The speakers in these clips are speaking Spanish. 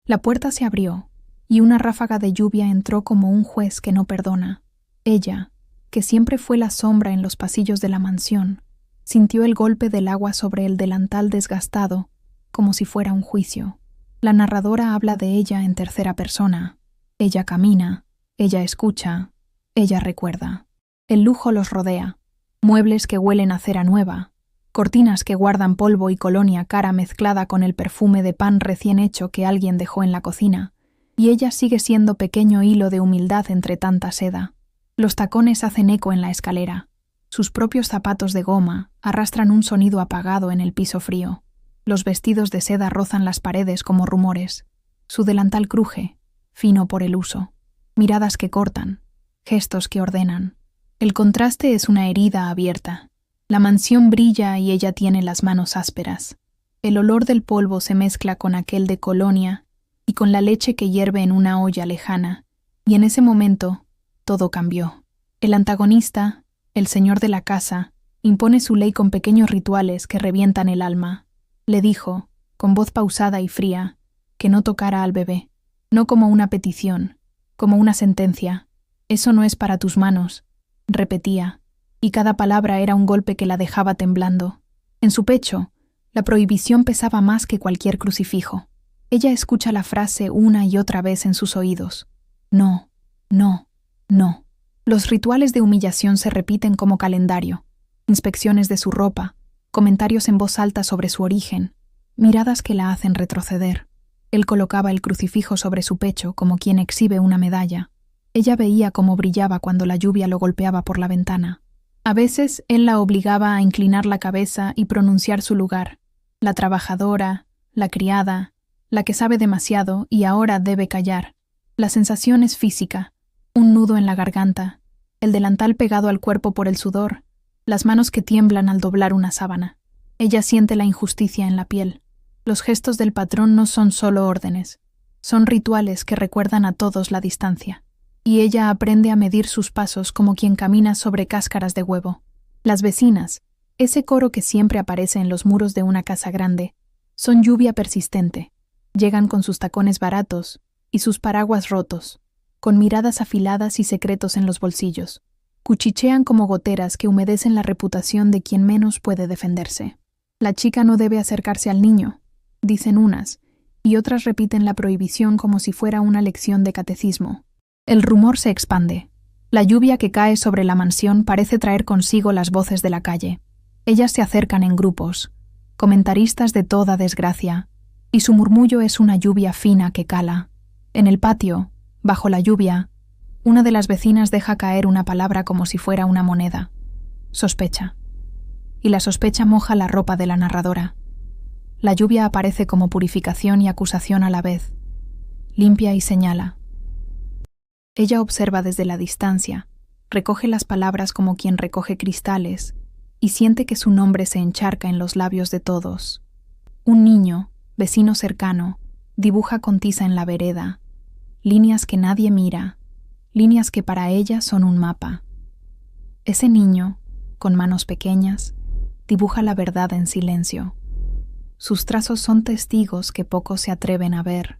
La puerta se abrió, y una ráfaga de lluvia entró como un juez que no perdona. Ella, que siempre fue la sombra en los pasillos de la mansión, sintió el golpe del agua sobre el delantal desgastado, como si fuera un juicio. La narradora habla de ella en tercera persona. Ella camina, ella escucha, ella recuerda. El lujo los rodea, muebles que huelen a cera nueva, cortinas que guardan polvo y colonia cara mezclada con el perfume de pan recién hecho que alguien dejó en la cocina, y ella sigue siendo pequeño hilo de humildad entre tanta seda. Los tacones hacen eco en la escalera. Sus propios zapatos de goma arrastran un sonido apagado en el piso frío. Los vestidos de seda rozan las paredes como rumores. Su delantal cruje, fino por el uso. Miradas que cortan, gestos que ordenan. El contraste es una herida abierta. La mansión brilla y ella tiene las manos ásperas. El olor del polvo se mezcla con aquel de colonia y con la leche que hierve en una olla lejana. Y en ese momento, todo cambió. El antagonista, el señor de la casa, impone su ley con pequeños rituales que revientan el alma. Le dijo, con voz pausada y fría, que no tocara al bebé, no como una petición, como una sentencia. Eso no es para tus manos, repetía, y cada palabra era un golpe que la dejaba temblando. En su pecho, la prohibición pesaba más que cualquier crucifijo. Ella escucha la frase una y otra vez en sus oídos. No, no, no. Los rituales de humillación se repiten como calendario. Inspecciones de su ropa, comentarios en voz alta sobre su origen, miradas que la hacen retroceder. Él colocaba el crucifijo sobre su pecho como quien exhibe una medalla. Ella veía cómo brillaba cuando la lluvia lo golpeaba por la ventana. A veces él la obligaba a inclinar la cabeza y pronunciar su lugar. La trabajadora, la criada, la que sabe demasiado y ahora debe callar. La sensación es física, un nudo en la garganta, el delantal pegado al cuerpo por el sudor, las manos que tiemblan al doblar una sábana. Ella siente la injusticia en la piel. Los gestos del patrón no son solo órdenes, son rituales que recuerdan a todos la distancia. Y ella aprende a medir sus pasos como quien camina sobre cáscaras de huevo. Las vecinas, ese coro que siempre aparece en los muros de una casa grande, son lluvia persistente. Llegan con sus tacones baratos y sus paraguas rotos, con miradas afiladas y secretos en los bolsillos. Cuchichean como goteras que humedecen la reputación de quien menos puede defenderse. La chica no debe acercarse al niño, dicen unas, y otras repiten la prohibición como si fuera una lección de catecismo. El rumor se expande. La lluvia que cae sobre la mansión parece traer consigo las voces de la calle. Ellas se acercan en grupos, comentaristas de toda desgracia, y su murmullo es una lluvia fina que cala. En el patio, bajo la lluvia, una de las vecinas deja caer una palabra como si fuera una moneda. Sospecha. Y la sospecha moja la ropa de la narradora. La lluvia aparece como purificación y acusación a la vez. Limpia y señala. Ella observa desde la distancia, recoge las palabras como quien recoge cristales, y siente que su nombre se encharca en los labios de todos. Un niño, vecino cercano, dibuja con tiza en la vereda, líneas que nadie mira, líneas que para ella son un mapa. Ese niño, con manos pequeñas, dibuja la verdad en silencio. Sus trazos son testigos que pocos se atreven a ver.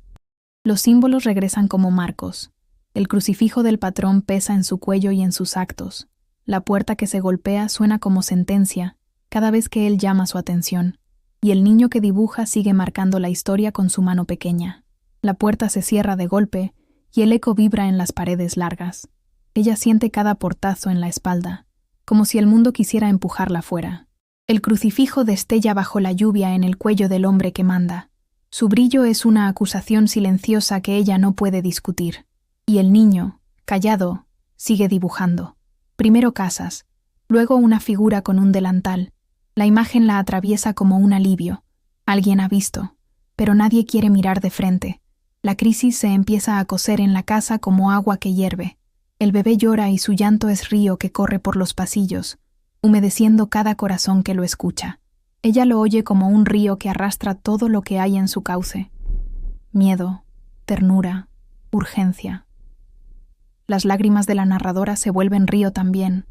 Los símbolos regresan como marcos. El crucifijo del patrón pesa en su cuello y en sus actos. La puerta que se golpea suena como sentencia cada vez que él llama su atención, y el niño que dibuja sigue marcando la historia con su mano pequeña. La puerta se cierra de golpe y el eco vibra en las paredes largas. Ella siente cada portazo en la espalda, como si el mundo quisiera empujarla fuera. El crucifijo destella bajo la lluvia en el cuello del hombre que manda. Su brillo es una acusación silenciosa que ella no puede discutir. Y el niño, callado, sigue dibujando. Primero casas, luego una figura con un delantal. La imagen la atraviesa como un alivio. Alguien ha visto, pero nadie quiere mirar de frente. La crisis se empieza a cocer en la casa como agua que hierve. El bebé llora y su llanto es río que corre por los pasillos, humedeciendo cada corazón que lo escucha. Ella lo oye como un río que arrastra todo lo que hay en su cauce. Miedo, ternura, urgencia. Las lágrimas de la narradora se vuelven río también,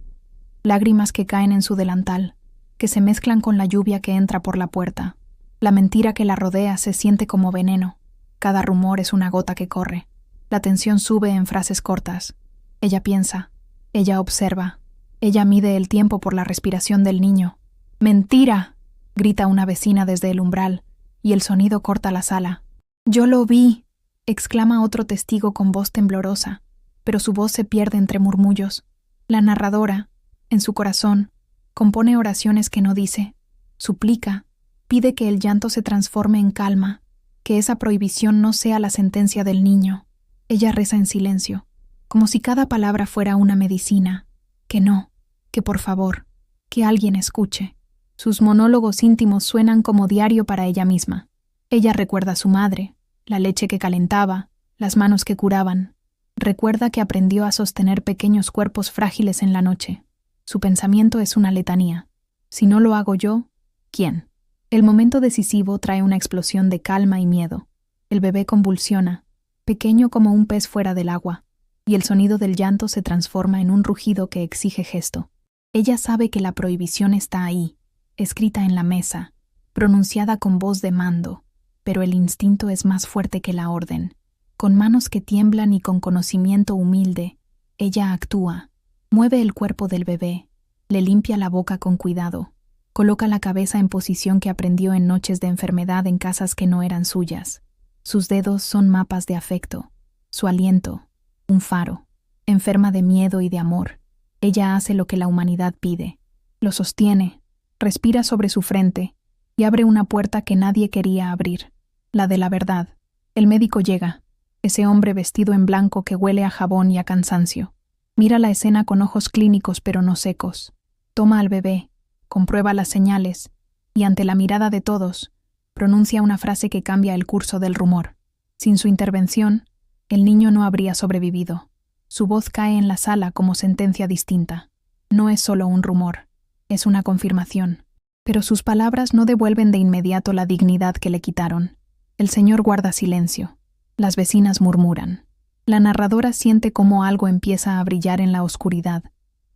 lágrimas que caen en su delantal, que se mezclan con la lluvia que entra por la puerta. La mentira que la rodea se siente como veneno. Cada rumor es una gota que corre. La tensión sube en frases cortas. Ella piensa, ella observa, ella mide el tiempo por la respiración del niño. ¡Mentira!, grita una vecina desde el umbral, y el sonido corta la sala. «Yo lo vi», exclama otro testigo con voz temblorosa, pero su voz se pierde entre murmullos. La narradora, en su corazón, compone oraciones que no dice, suplica, pide que el llanto se transforme en calma, que esa prohibición no sea la sentencia del niño. Ella reza en silencio, como si cada palabra fuera una medicina. Que no, que por favor, que alguien escuche. Sus monólogos íntimos suenan como diario para ella misma. Ella recuerda a su madre, la leche que calentaba, las manos que curaban. Recuerda que aprendió a sostener pequeños cuerpos frágiles en la noche. Su pensamiento es una letanía. Si no lo hago yo, ¿quién? El momento decisivo trae una explosión de calma y miedo. El bebé convulsiona, pequeño como un pez fuera del agua, y el sonido del llanto se transforma en un rugido que exige gesto. Ella sabe que la prohibición está ahí, escrita en la mesa, pronunciada con voz de mando, pero el instinto es más fuerte que la orden. Con manos que tiemblan y con conocimiento humilde, ella actúa, mueve el cuerpo del bebé, le limpia la boca con cuidado, coloca la cabeza en posición que aprendió en noches de enfermedad en casas que no eran suyas. Sus dedos son mapas de afecto, su aliento, un faro. Enferma de miedo y de amor, ella hace lo que la humanidad pide. Lo sostiene, respira sobre su frente y abre una puerta que nadie quería abrir, la de la verdad. El médico llega, ese hombre vestido en blanco que huele a jabón y a cansancio. Mira la escena con ojos clínicos pero no secos. Toma al bebé, comprueba las señales y ante la mirada de todos, pronuncia una frase que cambia el curso del rumor. Sin su intervención, el niño no habría sobrevivido. Su voz cae en la sala como sentencia distinta. No es solo un rumor, es una confirmación. Pero sus palabras no devuelven de inmediato la dignidad que le quitaron. El señor guarda silencio. Las vecinas murmuran. La narradora siente cómo algo empieza a brillar en la oscuridad,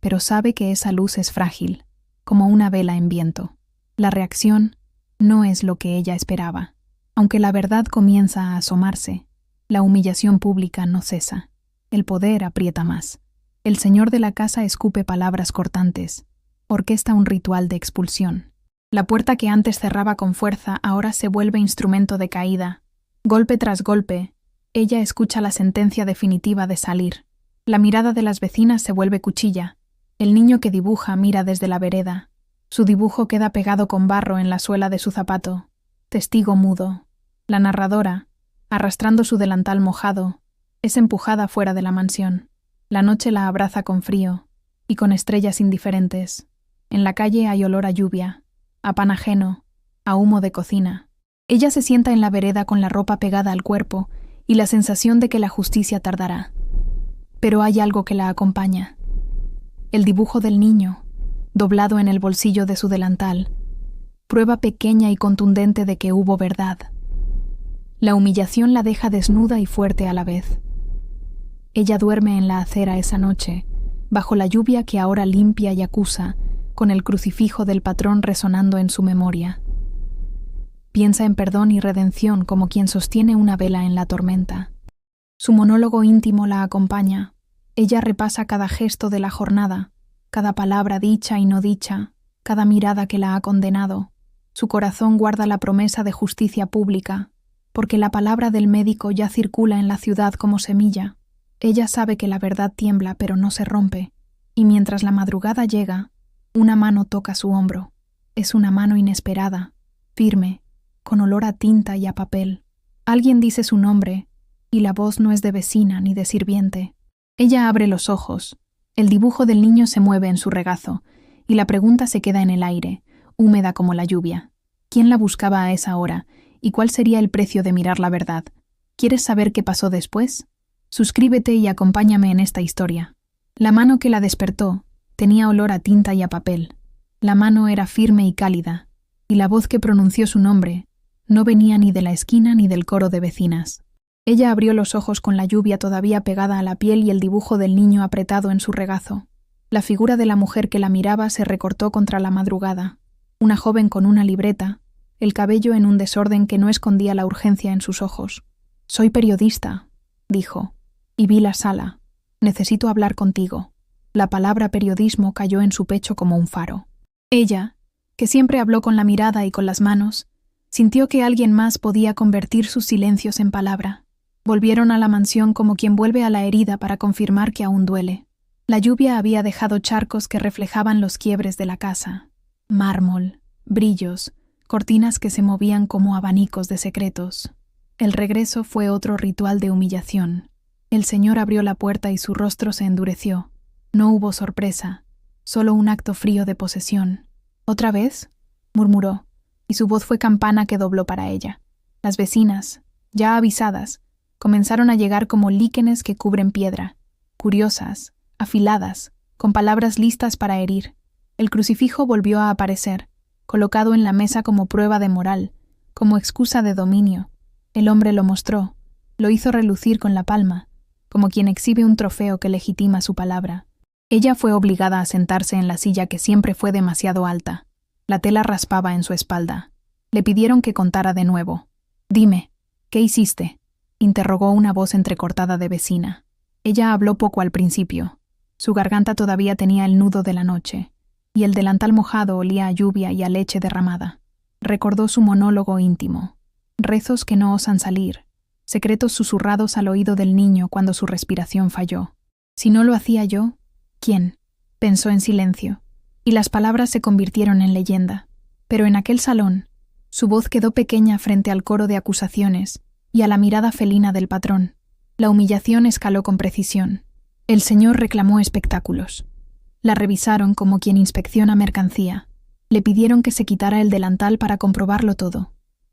pero sabe que esa luz es frágil, como una vela en viento. La reacción no es lo que ella esperaba. Aunque la verdad comienza a asomarse, la humillación pública no cesa. El poder aprieta más. El señor de la casa escupe palabras cortantes, orquesta un ritual de expulsión. La puerta que antes cerraba con fuerza ahora se vuelve instrumento de caída. Golpe tras golpe, ella escucha la sentencia definitiva de salir. La mirada de las vecinas se vuelve cuchilla. El niño que dibuja mira desde la vereda. Su dibujo queda pegado con barro en la suela de su zapato. Testigo mudo. La narradora, arrastrando su delantal mojado, es empujada fuera de la mansión. La noche la abraza con frío y con estrellas indiferentes. En la calle hay olor a lluvia, a pan ajeno, a humo de cocina. Ella se sienta en la vereda con la ropa pegada al cuerpo y la sensación de que la justicia tardará. Pero hay algo que la acompaña. El dibujo del niño, doblado en el bolsillo de su delantal, prueba pequeña y contundente de que hubo verdad. La humillación la deja desnuda y fuerte a la vez. Ella duerme en la acera esa noche, bajo la lluvia que ahora limpia y acusa, con el crucifijo del patrón resonando en su memoria. Piensa en perdón y redención como quien sostiene una vela en la tormenta. Su monólogo íntimo la acompaña. Ella repasa cada gesto de la jornada, cada palabra dicha y no dicha, cada mirada que la ha condenado. Su corazón guarda la promesa de justicia pública, porque la palabra del médico ya circula en la ciudad como semilla. Ella sabe que la verdad tiembla pero no se rompe, y mientras la madrugada llega, una mano toca su hombro. Es una mano inesperada, firme, con olor a tinta y a papel. Alguien dice su nombre, y la voz no es de vecina ni de sirviente. Ella abre los ojos. El dibujo del niño se mueve en su regazo, y la pregunta se queda en el aire, húmeda como la lluvia. ¿Quién la buscaba a esa hora? ¿Y cuál sería el precio de mirar la verdad? ¿Quieres saber qué pasó después? Suscríbete y acompáñame en esta historia. La mano que la despertó tenía olor a tinta y a papel. La mano era firme y cálida, y la voz que pronunció su nombre no venía ni de la esquina ni del coro de vecinas. Ella abrió los ojos con la lluvia todavía pegada a la piel y el dibujo del niño apretado en su regazo. La figura de la mujer que la miraba se recortó contra la madrugada. Una joven con una libreta, el cabello en un desorden que no escondía la urgencia en sus ojos. Soy periodista, dijo, y vi la sala. Necesito hablar contigo. La palabra periodismo cayó en su pecho como un faro. Ella, que siempre habló con la mirada y con las manos, sintió que alguien más podía convertir sus silencios en palabra. Volvieron a la mansión como quien vuelve a la herida para confirmar que aún duele. La lluvia había dejado charcos que reflejaban los quiebres de la casa. Mármol, brillos, cortinas que se movían como abanicos de secretos. El regreso fue otro ritual de humillación. El señor abrió la puerta y su rostro se endureció. No hubo sorpresa, solo un acto frío de posesión. ¿Otra vez?, murmuró, y su voz fue campana que dobló para ella. Las vecinas, ya avisadas, comenzaron a llegar como líquenes que cubren piedra, curiosas, afiladas, con palabras listas para herir. El crucifijo volvió a aparecer, colocado en la mesa como prueba de moral, como excusa de dominio. El hombre lo mostró, lo hizo relucir con la palma, como quien exhibe un trofeo que legitima su palabra. Ella fue obligada a sentarse en la silla que siempre fue demasiado alta. La tela raspaba en su espalda. Le pidieron que contara de nuevo. «Dime, ¿qué hiciste?», interrogó una voz entrecortada de vecina. Ella habló poco al principio. Su garganta todavía tenía el nudo de la noche, y el delantal mojado olía a lluvia y a leche derramada. Recordó su monólogo íntimo. Rezos que no osan salir, secretos susurrados al oído del niño cuando su respiración falló. Si no lo hacía yo, ¿quién?, pensó en silencio, y las palabras se convirtieron en leyenda. Pero en aquel salón, su voz quedó pequeña frente al coro de acusaciones y a la mirada felina del patrón. La humillación escaló con precisión. El señor reclamó espectáculos. La revisaron como quien inspecciona mercancía. Le pidieron que se quitara el delantal para comprobarlo todo.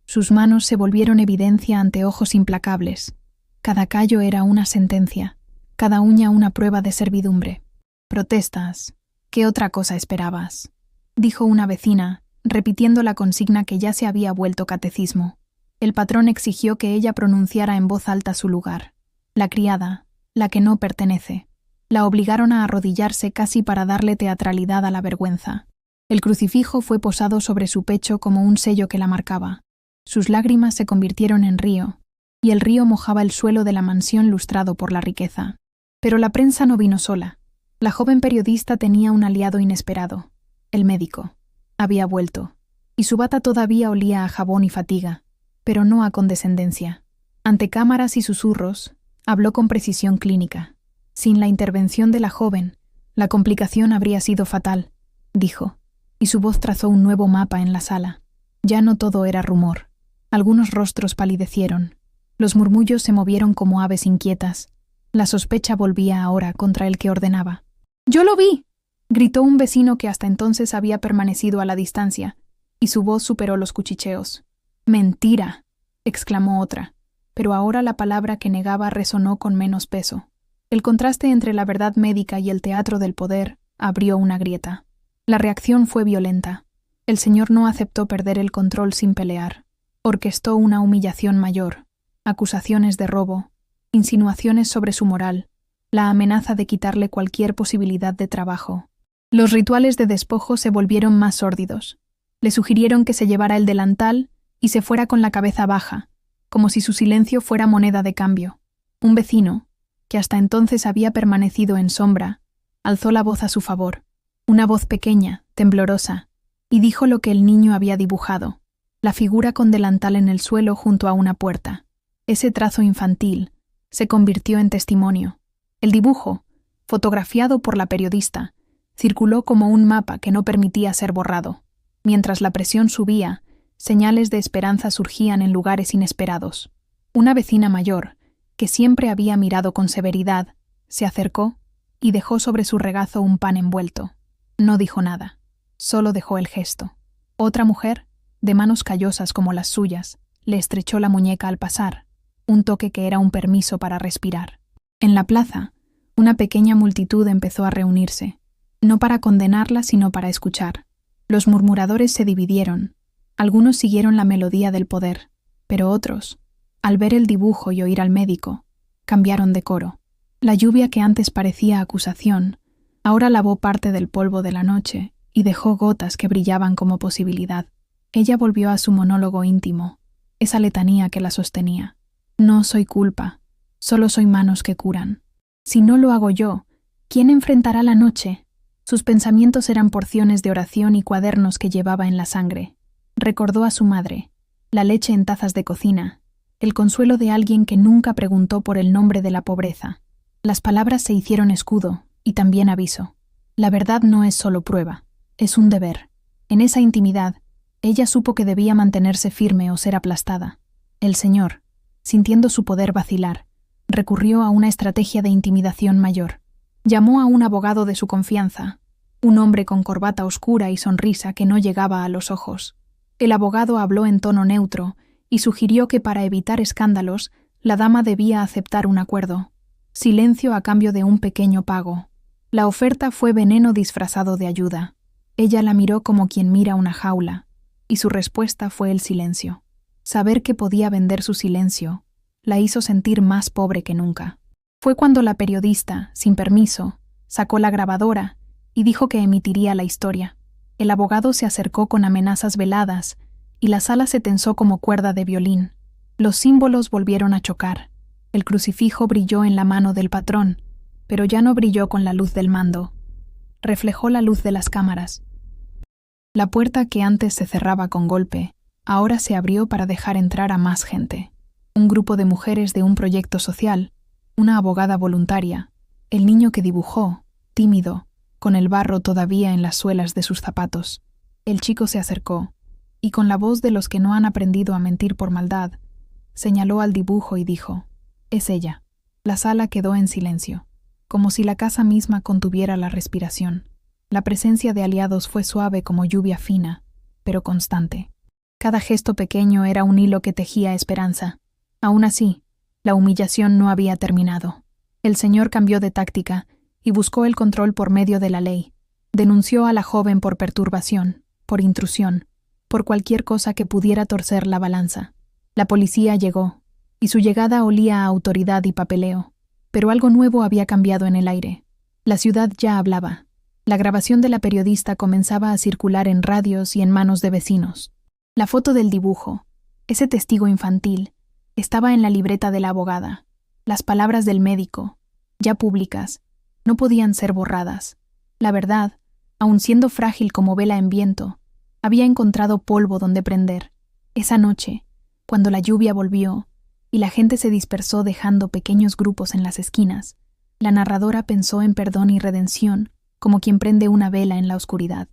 Sus manos se volvieron evidencia ante ojos implacables. Cada callo era una sentencia, cada uña una prueba de servidumbre. «Protestas. ¿Qué otra cosa esperabas?», dijo una vecina, repitiendo la consigna que ya se había vuelto catecismo. El patrón exigió que ella pronunciara en voz alta su lugar. La criada, la que no pertenece. La obligaron a arrodillarse casi para darle teatralidad a la vergüenza. El crucifijo fue posado sobre su pecho como un sello que la marcaba. Sus lágrimas se convirtieron en río, y el río mojaba el suelo de la mansión lustrado por la riqueza. Pero la prensa no vino sola. La joven periodista tenía un aliado inesperado, el médico. Había vuelto, y su bata todavía olía a jabón y fatiga, pero no a condescendencia. Ante cámaras y susurros, habló con precisión clínica. Sin la intervención de la joven, la complicación habría sido fatal, dijo, y su voz trazó un nuevo mapa en la sala. Ya no todo era rumor. Algunos rostros palidecieron. Los murmullos se movieron como aves inquietas. La sospecha volvía ahora contra el que ordenaba. «¡Yo lo vi!», gritó un vecino que hasta entonces había permanecido a la distancia, y su voz superó los cuchicheos. «¡Mentira!», exclamó otra, pero ahora la palabra que negaba resonó con menos peso. El contraste entre la verdad médica y el teatro del poder abrió una grieta. La reacción fue violenta. El señor no aceptó perder el control sin pelear. Orquestó una humillación mayor, acusaciones de robo, insinuaciones sobre su moral, la amenaza de quitarle cualquier posibilidad de trabajo. Los rituales de despojo se volvieron más sórdidos. Le sugirieron que se llevara el delantal y se fuera con la cabeza baja, como si su silencio fuera moneda de cambio. Un vecino, que hasta entonces había permanecido en sombra, alzó la voz a su favor, una voz pequeña, temblorosa, y dijo lo que el niño había dibujado, la figura con delantal en el suelo junto a una puerta. Ese trazo infantil se convirtió en testimonio. El dibujo, fotografiado por la periodista, circuló como un mapa que no permitía ser borrado. Mientras la presión subía, señales de esperanza surgían en lugares inesperados. Una vecina mayor, que siempre había mirado con severidad, se acercó y dejó sobre su regazo un pan envuelto. No dijo nada, solo dejó el gesto. Otra mujer, de manos callosas como las suyas, le estrechó la muñeca al pasar, un toque que era un permiso para respirar. En la plaza, una pequeña multitud empezó a reunirse, no para condenarla sino para escuchar. Los murmuradores se dividieron. Algunos siguieron la melodía del poder, pero otros, al ver el dibujo y oír al médico, cambiaron de coro. La lluvia que antes parecía acusación, ahora lavó parte del polvo de la noche y dejó gotas que brillaban como posibilidad. Ella volvió a su monólogo íntimo, esa letanía que la sostenía. No soy culpa, solo soy manos que curan. Si no lo hago yo, ¿quién enfrentará la noche? Sus pensamientos eran porciones de oración y cuadernos que llevaba en la sangre. Recordó a su madre, la leche en tazas de cocina, el consuelo de alguien que nunca preguntó por el nombre de la pobreza. Las palabras se hicieron escudo y también aviso. La verdad no es solo prueba, es un deber. En esa intimidad, ella supo que debía mantenerse firme o ser aplastada. El Señor, sintiendo su poder vacilar, recurrió a una estrategia de intimidación mayor. Llamó a un abogado de su confianza, un hombre con corbata oscura y sonrisa que no llegaba a los ojos. El abogado habló en tono neutro y sugirió que para evitar escándalos, la dama debía aceptar un acuerdo. Silencio a cambio de un pequeño pago. La oferta fue veneno disfrazado de ayuda. Ella la miró como quien mira una jaula, y su respuesta fue el silencio. Saber que podía vender su silencio la hizo sentir más pobre que nunca. Fue cuando la periodista, sin permiso, sacó la grabadora y dijo que emitiría la historia. El abogado se acercó con amenazas veladas y la sala se tensó como cuerda de violín. Los símbolos volvieron a chocar. El crucifijo brilló en la mano del patrón, pero ya no brilló con la luz del mando. Reflejó la luz de las cámaras. La puerta que antes se cerraba con golpe, ahora se abrió para dejar entrar a más gente. Un grupo de mujeres de un proyecto social, una abogada voluntaria, el niño que dibujó, tímido, con el barro todavía en las suelas de sus zapatos. El chico se acercó, y con la voz de los que no han aprendido a mentir por maldad, señaló al dibujo y dijo: «Es ella». La sala quedó en silencio, como si la casa misma contuviera la respiración. La presencia de aliados fue suave como lluvia fina, pero constante. Cada gesto pequeño era un hilo que tejía esperanza. Aún así, la humillación no había terminado. El señor cambió de táctica y buscó el control por medio de la ley. Denunció a la joven por perturbación, por intrusión, por cualquier cosa que pudiera torcer la balanza. La policía llegó, y su llegada olía a autoridad y papeleo. Pero algo nuevo había cambiado en el aire. La ciudad ya hablaba. La grabación de la periodista comenzaba a circular en radios y en manos de vecinos. La foto del dibujo, ese testigo infantil, estaba en la libreta de la abogada. Las palabras del médico, ya públicas, no podían ser borradas. La verdad, aun siendo frágil como vela en viento, había encontrado polvo donde prender. Esa noche, cuando la lluvia volvió y la gente se dispersó dejando pequeños grupos en las esquinas, la narradora pensó en perdón y redención como quien prende una vela en la oscuridad.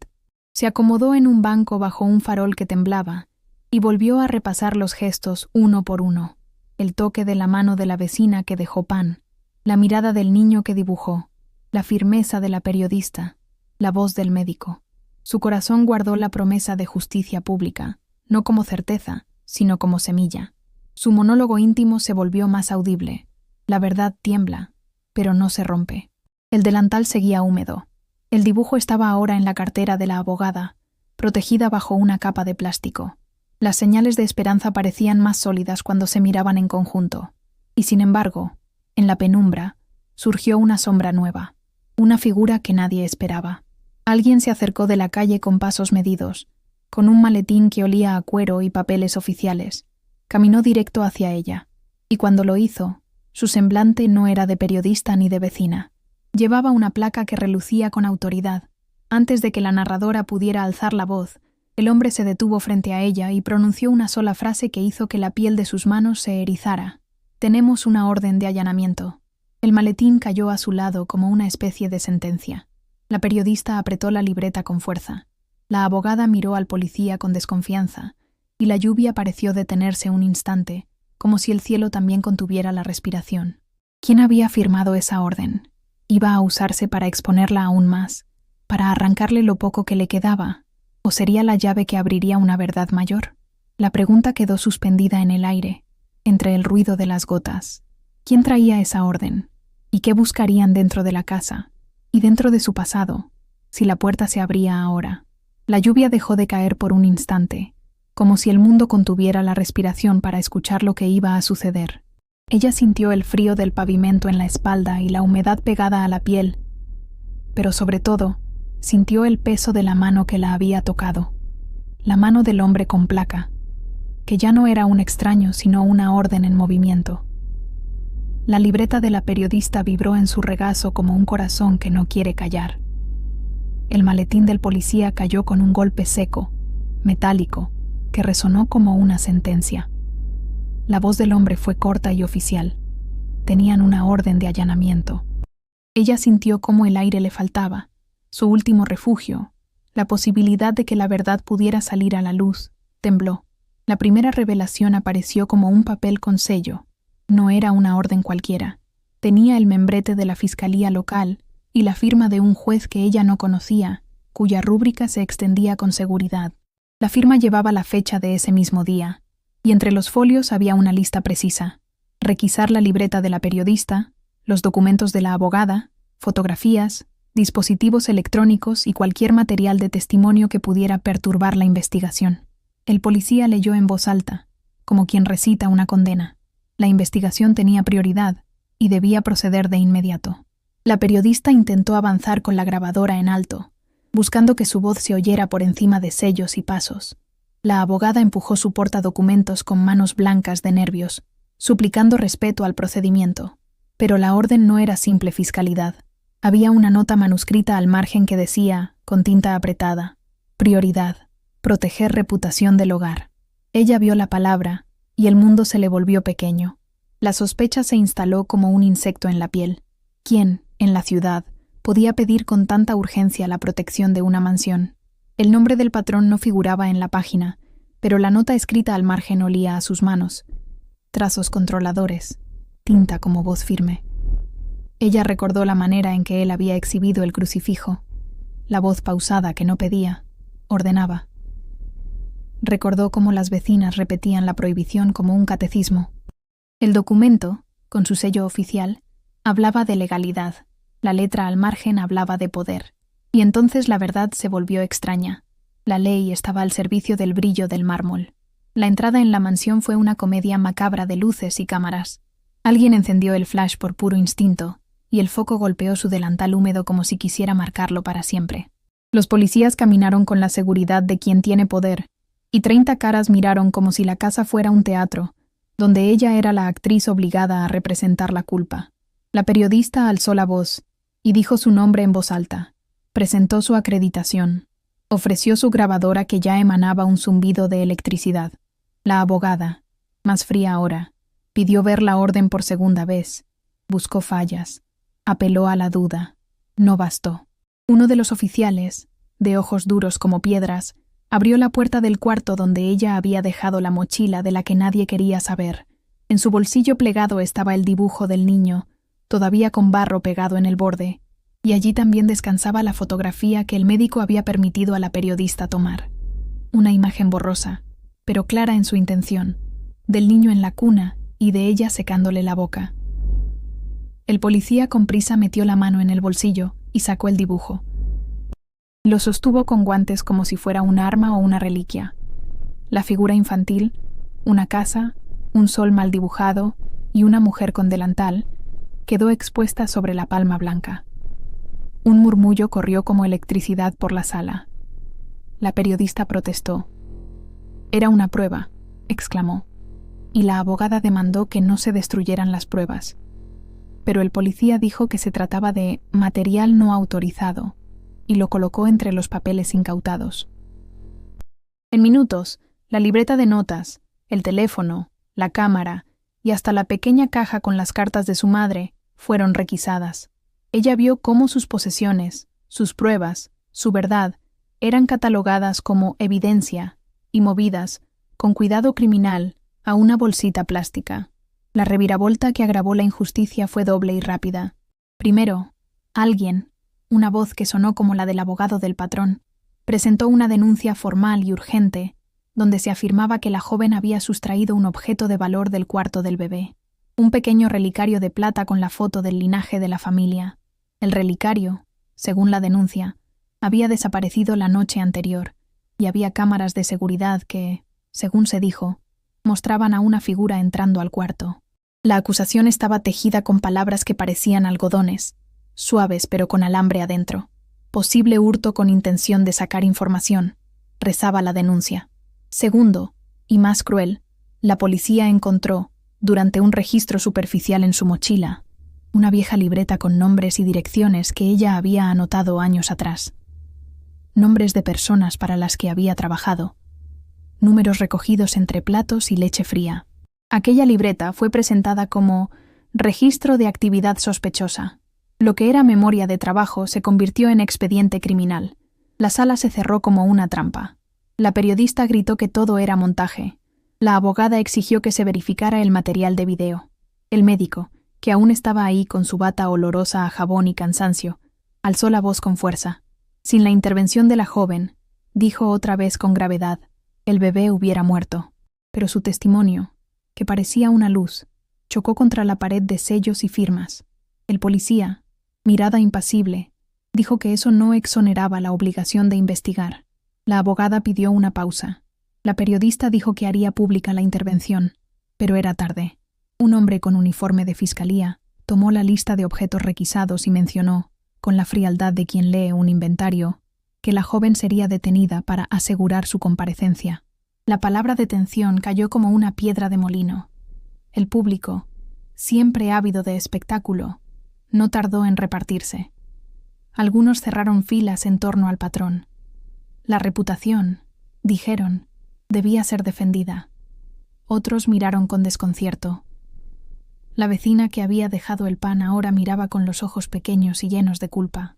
Se acomodó en un banco bajo un farol que temblaba y volvió a repasar los gestos uno por uno. El toque de la mano de la vecina que dejó pan, la mirada del niño que dibujó, la firmeza de la periodista, la voz del médico. Su corazón guardó la promesa de justicia pública, no como certeza, sino como semilla. Su monólogo íntimo se volvió más audible. La verdad tiembla, pero no se rompe. El delantal seguía húmedo. El dibujo estaba ahora en la cartera de la abogada, protegida bajo una capa de plástico. Las señales de esperanza parecían más sólidas cuando se miraban en conjunto. Y sin embargo, en la penumbra, surgió una sombra nueva, una figura que nadie esperaba. Alguien se acercó de la calle con pasos medidos, con un maletín que olía a cuero y papeles oficiales. Caminó directo hacia ella, y cuando lo hizo, su semblante no era de periodista ni de vecina. Llevaba una placa que relucía con autoridad. Antes de que la narradora pudiera alzar la voz, el hombre se detuvo frente a ella y pronunció una sola frase que hizo que la piel de sus manos se erizara. «Tenemos una orden de allanamiento». El maletín cayó a su lado como una especie de sentencia. La periodista apretó la libreta con fuerza. La abogada miró al policía con desconfianza, y la lluvia pareció detenerse un instante, como si el cielo también contuviera la respiración. ¿Quién había firmado esa orden? ¿Iba a usarse para exponerla aún más, para arrancarle lo poco que le quedaba, o sería la llave que abriría una verdad mayor? La pregunta quedó suspendida en el aire, entre el ruido de las gotas. ¿Quién traía esa orden? ¿Y qué buscarían dentro de la casa? Y dentro de su pasado, si la puerta se abría ahora. La lluvia dejó de caer por un instante, como si el mundo contuviera la respiración para escuchar lo que iba a suceder. Ella sintió el frío del pavimento en la espalda y la humedad pegada a la piel, pero sobre todo, sintió el peso de la mano que la había tocado, la mano del hombre con placa. que ya no era un extraño sino una orden en movimiento. La libreta de la periodista vibró en su regazo como un corazón que no quiere callar. El maletín del policía cayó con un golpe seco, metálico, que resonó como una sentencia. La voz del hombre fue corta y oficial. Tenían una orden de allanamiento. Ella sintió cómo el aire le faltaba, su último refugio, la posibilidad de que la verdad pudiera salir a la luz. Tembló. La primera revelación apareció como un papel con sello. No era una orden cualquiera. Tenía el membrete de la fiscalía local y la firma de un juez que ella no conocía, cuya rúbrica se extendía con seguridad. La firma llevaba la fecha de ese mismo día, y entre los folios había una lista precisa: requisar la libreta de la periodista, los documentos de la abogada, fotografías, dispositivos electrónicos y cualquier material de testimonio que pudiera perturbar la investigación. El policía leyó en voz alta, como quien recita una condena. La investigación tenía prioridad y debía proceder de inmediato. La periodista intentó avanzar con la grabadora en alto, buscando que su voz se oyera por encima de sellos y pasos. La abogada empujó su portadocumentos con manos blancas de nervios, suplicando respeto al procedimiento. Pero la orden no era simple fiscalidad. Había una nota manuscrita al margen que decía, con tinta apretada: prioridad, proteger reputación del hogar. Ella vio la palabra, y el mundo se le volvió pequeño. La sospecha se instaló como un insecto en la piel. ¿Quién, en la ciudad, podía pedir con tanta urgencia la protección de una mansión? El nombre del patrón no figuraba en la página, pero la nota escrita al margen olía a sus manos. Trazos controladores, tinta como voz firme. Ella recordó la manera en que él había exhibido el crucifijo, la voz pausada que no pedía, ordenaba. Recordó cómo las vecinas repetían la prohibición como un catecismo. El documento, con su sello oficial, hablaba de legalidad, la letra al margen hablaba de poder, y entonces la verdad se volvió extraña. La ley estaba al servicio del brillo del mármol. La entrada en la mansión fue una comedia macabra de luces y cámaras. Alguien encendió el flash por puro instinto, y el foco golpeó su delantal húmedo como si quisiera marcarlo para siempre. Los policías caminaron con la seguridad de quien tiene poder, y 30 caras miraron como si la casa fuera un teatro, donde ella era la actriz obligada a representar la culpa. La periodista alzó la voz, y dijo su nombre en voz alta. Presentó su acreditación. Ofreció su grabadora que ya emanaba un zumbido de electricidad. La abogada, más fría ahora, pidió ver la orden por segunda vez. Buscó fallas. Apeló a la duda. No bastó. Uno de los oficiales, de ojos duros como piedras, abrió la puerta del cuarto donde ella había dejado la mochila de la que nadie quería saber. En su bolsillo plegado estaba el dibujo del niño, todavía con barro pegado en el borde, y allí también descansaba la fotografía que el médico había permitido a la periodista tomar. Una imagen borrosa, pero clara en su intención, del niño en la cuna y de ella secándole la boca. El policía con prisa metió la mano en el bolsillo y sacó el dibujo. Lo sostuvo con guantes como si fuera un arma o una reliquia. La figura infantil, una casa, un sol mal dibujado y una mujer con delantal, quedó expuesta sobre la palma blanca. Un murmullo corrió como electricidad por la sala. La periodista protestó. «Era una prueba», exclamó, y la abogada demandó que no se destruyeran las pruebas. Pero el policía dijo que se trataba de material no autorizado y lo colocó entre los papeles incautados. En minutos, la libreta de notas, el teléfono, la cámara y hasta la pequeña caja con las cartas de su madre fueron requisadas. Ella vio cómo sus posesiones, sus pruebas, su verdad, eran catalogadas como evidencia y movidas, con cuidado criminal, a una bolsita plástica. La reviravolta que agravó la injusticia fue doble y rápida. Primero, alguien, una voz que sonó como la del abogado del patrón, presentó una denuncia formal y urgente, donde se afirmaba que la joven había sustraído un objeto de valor del cuarto del bebé, un pequeño relicario de plata con la foto del linaje de la familia. El relicario, según la denuncia, había desaparecido la noche anterior, y había cámaras de seguridad que, según se dijo, mostraban a una figura entrando al cuarto. La acusación estaba tejida con palabras que parecían algodones, suaves pero con alambre adentro. Posible hurto con intención de sacar información, rezaba la denuncia. Segundo, Y más cruel, la policía encontró, durante un registro superficial en su mochila, una vieja libreta con nombres y direcciones que ella había anotado años atrás. Nombres de personas para las que había trabajado. Números recogidos entre platos y leche fría. Aquella libreta fue presentada como registro de actividad sospechosa. Lo que era memoria de trabajo se convirtió en expediente criminal. La sala se cerró como una trampa. La periodista gritó que todo era montaje. La abogada exigió que se verificara el material de video. El médico, que aún estaba ahí con su bata olorosa a jabón y cansancio, alzó la voz con fuerza. Sin la intervención de la joven, dijo otra vez con gravedad, el bebé hubiera muerto. Pero su testimonio, que parecía una luz, chocó contra la pared de sellos y firmas. El policía, mirada impasible, dijo que eso no exoneraba la obligación de investigar. La abogada pidió una pausa. La periodista dijo que haría pública la intervención, pero era tarde. Un hombre con uniforme de fiscalía tomó la lista de objetos requisados y mencionó, con la frialdad de quien lee un inventario, que la joven sería detenida para asegurar su comparecencia. La palabra detención cayó como una piedra de molino. El público, siempre ávido de espectáculo, no tardó en repartirse. Algunos cerraron filas en torno al patrón. La reputación, dijeron, debía ser defendida. Otros miraron con desconcierto. La vecina que había dejado el pan ahora miraba con los ojos pequeños y llenos de culpa.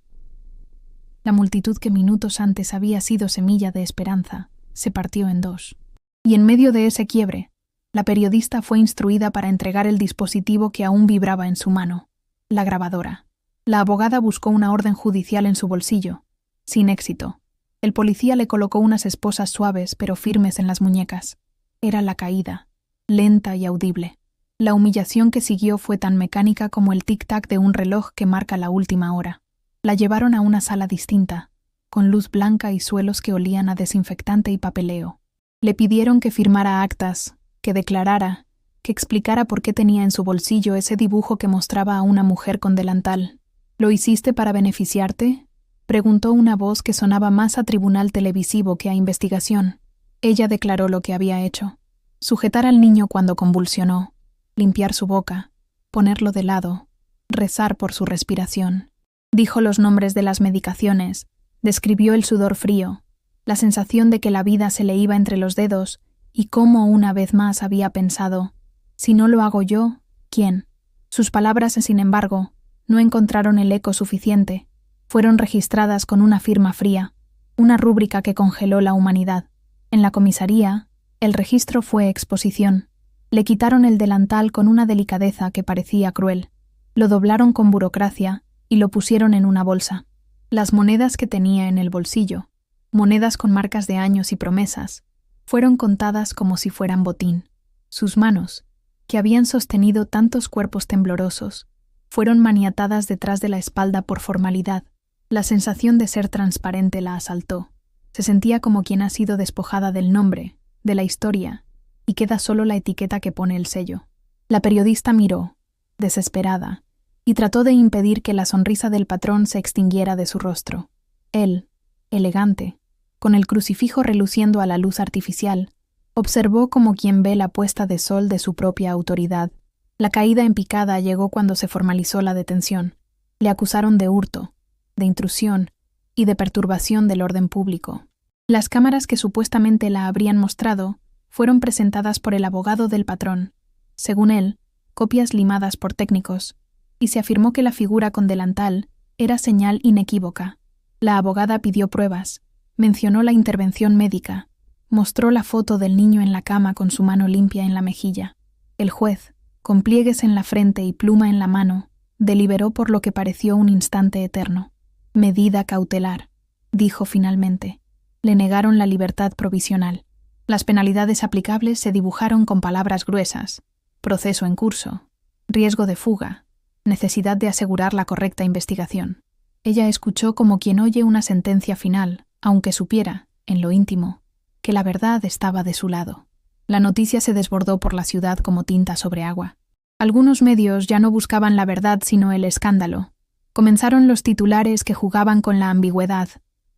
La multitud que minutos antes había sido semilla de esperanza se partió en dos. Y en medio de ese quiebre, la periodista fue instruida para entregar el dispositivo que aún vibraba en su mano, la grabadora. La abogada buscó una orden judicial en su bolsillo. Sin éxito. El policía le colocó unas esposas suaves pero firmes en las muñecas. Era la caída, lenta y audible. La humillación que siguió fue tan mecánica como el tic-tac de un reloj que marca la última hora. La llevaron a una sala distinta, con luz blanca y suelos que olían a desinfectante y papeleo. Le pidieron que firmara actas, que declarara, que explicara por qué tenía en su bolsillo ese dibujo que mostraba a una mujer con delantal. ¿Lo hiciste para beneficiarte?, preguntó una voz que sonaba más a tribunal televisivo que a investigación. Ella declaró lo que había hecho. Sujetar al niño cuando convulsionó, limpiar su boca, ponerlo de lado, rezar por su respiración. Dijo los nombres de las medicaciones, describió el sudor frío, la sensación de que la vida se le iba entre los dedos y cómo una vez más había pensado, si no lo hago yo, ¿quién? Sus palabras, sin embargo, no encontraron el eco suficiente. Fueron registradas con una firma fría, una rúbrica que congeló la humanidad. En la comisaría, el registro fue exposición. Le quitaron el delantal con una delicadeza que parecía cruel. Lo doblaron con burocracia y lo pusieron en una bolsa. Las monedas que tenía en el bolsillo, monedas con marcas de años y promesas, fueron contadas como si fueran botín. Sus manos, que habían sostenido tantos cuerpos temblorosos, fueron maniatadas detrás de la espalda por formalidad. La sensación de ser transparente la asaltó. Se sentía como quien ha sido despojada del nombre, de la historia, y queda solo la etiqueta que pone el sello. La periodista miró, desesperada, y trató de impedir que la sonrisa del patrón se extinguiera de su rostro. Él, elegante, con el crucifijo reluciendo a la luz artificial, observó como quien ve la puesta de sol de su propia autoridad. La caída en picada llegó cuando se formalizó la detención. Le acusaron de hurto, de intrusión y de perturbación del orden público. Las cámaras que supuestamente la habrían mostrado fueron presentadas por el abogado del patrón, según él, copias limadas por técnicos, y se afirmó que la figura con delantal era señal inequívoca. La abogada pidió pruebas, mencionó la intervención médica, mostró la foto del niño en la cama con su mano limpia en la mejilla. El juez, con pliegues en la frente y pluma en la mano, deliberó por lo que pareció un instante eterno. Medida cautelar, dijo finalmente. Le negaron la libertad provisional. Las penalidades aplicables se dibujaron con palabras gruesas: proceso en curso, riesgo de fuga, necesidad de asegurar la correcta investigación. Ella escuchó como quien oye una sentencia final, aunque supiera, en lo íntimo, que la verdad estaba de su lado. La noticia se desbordó por la ciudad como tinta sobre agua. Algunos medios ya no buscaban la verdad sino el escándalo. Comenzaron los titulares que jugaban con la ambigüedad.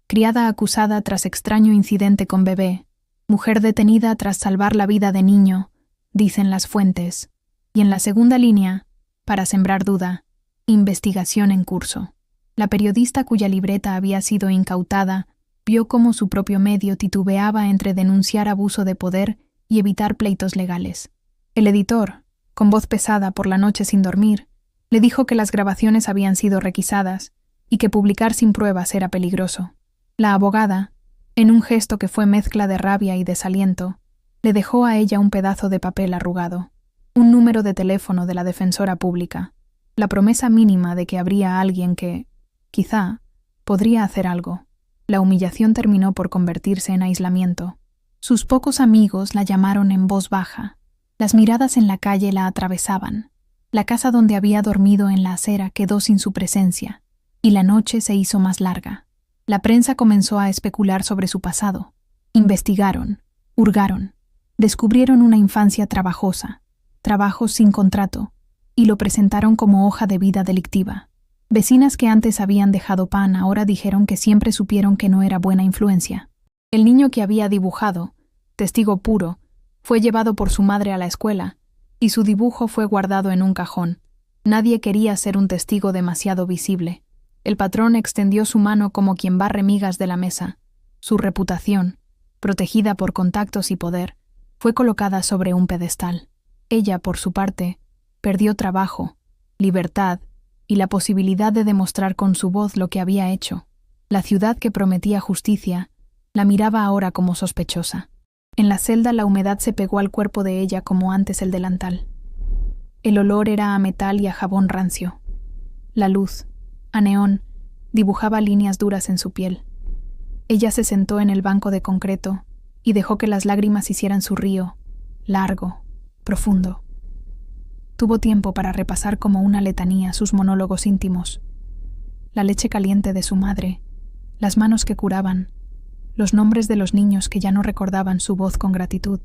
Criada acusada tras extraño incidente con bebé. Mujer detenida tras salvar la vida de niño, dicen las fuentes. Y en la segunda línea, para sembrar duda, investigación en curso. La periodista cuya libreta había sido incautada vio cómo su propio medio titubeaba entre denunciar abuso de poder y evitar pleitos legales. El editor, con voz pesada por la noche sin dormir, le dijo que las grabaciones habían sido requisadas y que publicar sin pruebas era peligroso. La abogada, en un gesto que fue mezcla de rabia y desaliento, le dejó a ella un pedazo de papel arrugado, un número de teléfono de la defensora pública, la promesa mínima de que habría alguien que, quizá, podría hacer algo. La humillación terminó por convertirse en aislamiento. Sus pocos amigos la llamaron en voz baja. Las miradas en la calle la atravesaban. La casa donde había dormido en la acera quedó sin su presencia, y la noche se hizo más larga. La prensa comenzó a especular sobre su pasado. Investigaron, hurgaron, descubrieron una infancia trabajosa, trabajos sin contrato, y lo presentaron como hoja de vida delictiva. Vecinas que antes habían dejado pan ahora dijeron que siempre supieron que no era buena influencia. El niño que había dibujado, testigo puro, fue llevado por su madre a la escuela, y su dibujo fue guardado en un cajón. Nadie quería ser un testigo demasiado visible. El patrón extendió su mano como quien barre migas de la mesa. Su reputación, protegida por contactos y poder, fue colocada sobre un pedestal. Ella, por su parte, perdió trabajo, libertad y la posibilidad de demostrar con su voz lo que había hecho. La ciudad que prometía justicia la miraba ahora como sospechosa. En la celda la humedad se pegó al cuerpo de ella como antes el delantal. El olor era a metal y a jabón rancio. La luz, a neón, dibujaba líneas duras en su piel. Ella se sentó en el banco de concreto y dejó que las lágrimas hicieran su río, largo, profundo. Tuvo tiempo para repasar como una letanía sus monólogos íntimos. La leche caliente de su madre, las manos que curaban, los nombres de los niños que ya no recordaban su voz con gratitud.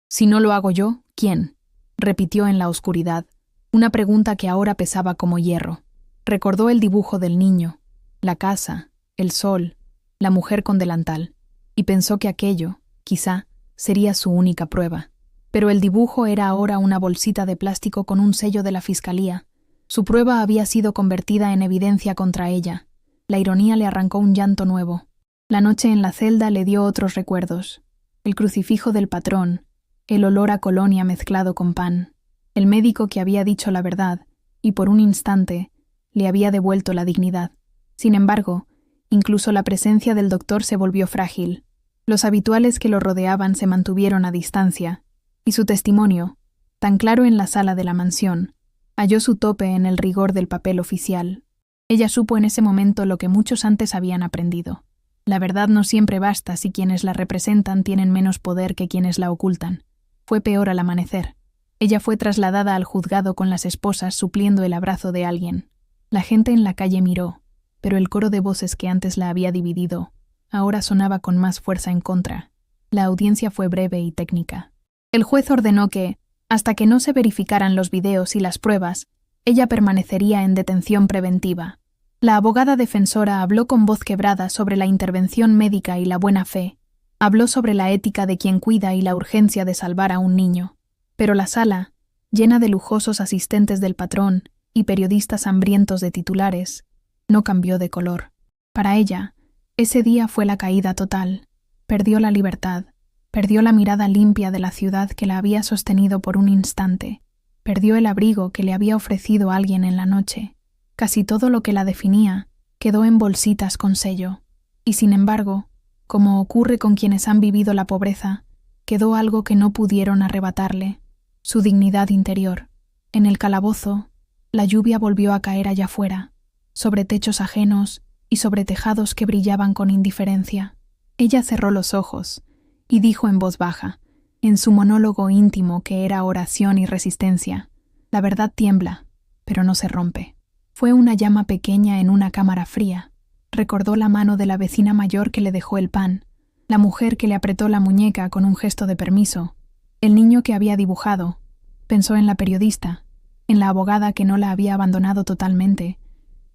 «Si no lo hago yo, ¿quién?», repitió en la oscuridad, una pregunta que ahora pesaba como hierro. Recordó el dibujo del niño, la casa, el sol, la mujer con delantal, y pensó que aquello, quizá, sería su única prueba. Pero el dibujo era ahora una bolsita de plástico con un sello de la fiscalía. Su prueba había sido convertida en evidencia contra ella. La ironía le arrancó un llanto nuevo. La noche en la celda le dio otros recuerdos. El crucifijo del patrón, el olor a colonia mezclado con pan, el médico que había dicho la verdad, y por un instante le había devuelto la dignidad. Sin embargo, incluso la presencia del doctor se volvió frágil. Los habituales que lo rodeaban se mantuvieron a distancia, y su testimonio, tan claro en la sala de la mansión, halló su tope en el rigor del papel oficial. Ella supo en ese momento lo que muchos antes habían aprendido. La verdad no siempre basta si quienes la representan tienen menos poder que quienes la ocultan. Fue peor al amanecer. Ella fue trasladada al juzgado con las esposas supliendo el abrazo de alguien. La gente en la calle miró, pero el coro de voces que antes la había dividido ahora sonaba con más fuerza en contra. La audiencia fue breve y técnica. El juez ordenó que, hasta que no se verificaran los videos y las pruebas, ella permanecería en detención preventiva. La abogada defensora habló con voz quebrada sobre la intervención médica y la buena fe. Habló sobre la ética de quien cuida y la urgencia de salvar a un niño. Pero la sala, llena de lujosos asistentes del patrón y periodistas hambrientos de titulares, no cambió de color. Para ella, ese día fue la caída total. Perdió la libertad. Perdió la mirada limpia de la ciudad que la había sostenido por un instante. Perdió el abrigo que le había ofrecido alguien en la noche. Casi todo lo que la definía quedó en bolsitas con sello. Y sin embargo, como ocurre con quienes han vivido la pobreza, quedó algo que no pudieron arrebatarle: su dignidad interior. En el calabozo, la lluvia volvió a caer allá afuera, sobre techos ajenos y sobre tejados que brillaban con indiferencia. Ella cerró los ojos y dijo en voz baja, en su monólogo íntimo que era oración y resistencia: «La verdad tiembla, pero no se rompe». Fue una llama pequeña en una cámara fría. Recordó la mano de la vecina mayor que le dejó el pan, la mujer que le apretó la muñeca con un gesto de permiso, el niño que había dibujado. Pensó en la periodista, en la abogada que no la había abandonado totalmente,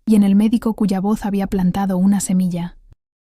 y en el médico cuya voz había plantado una semilla.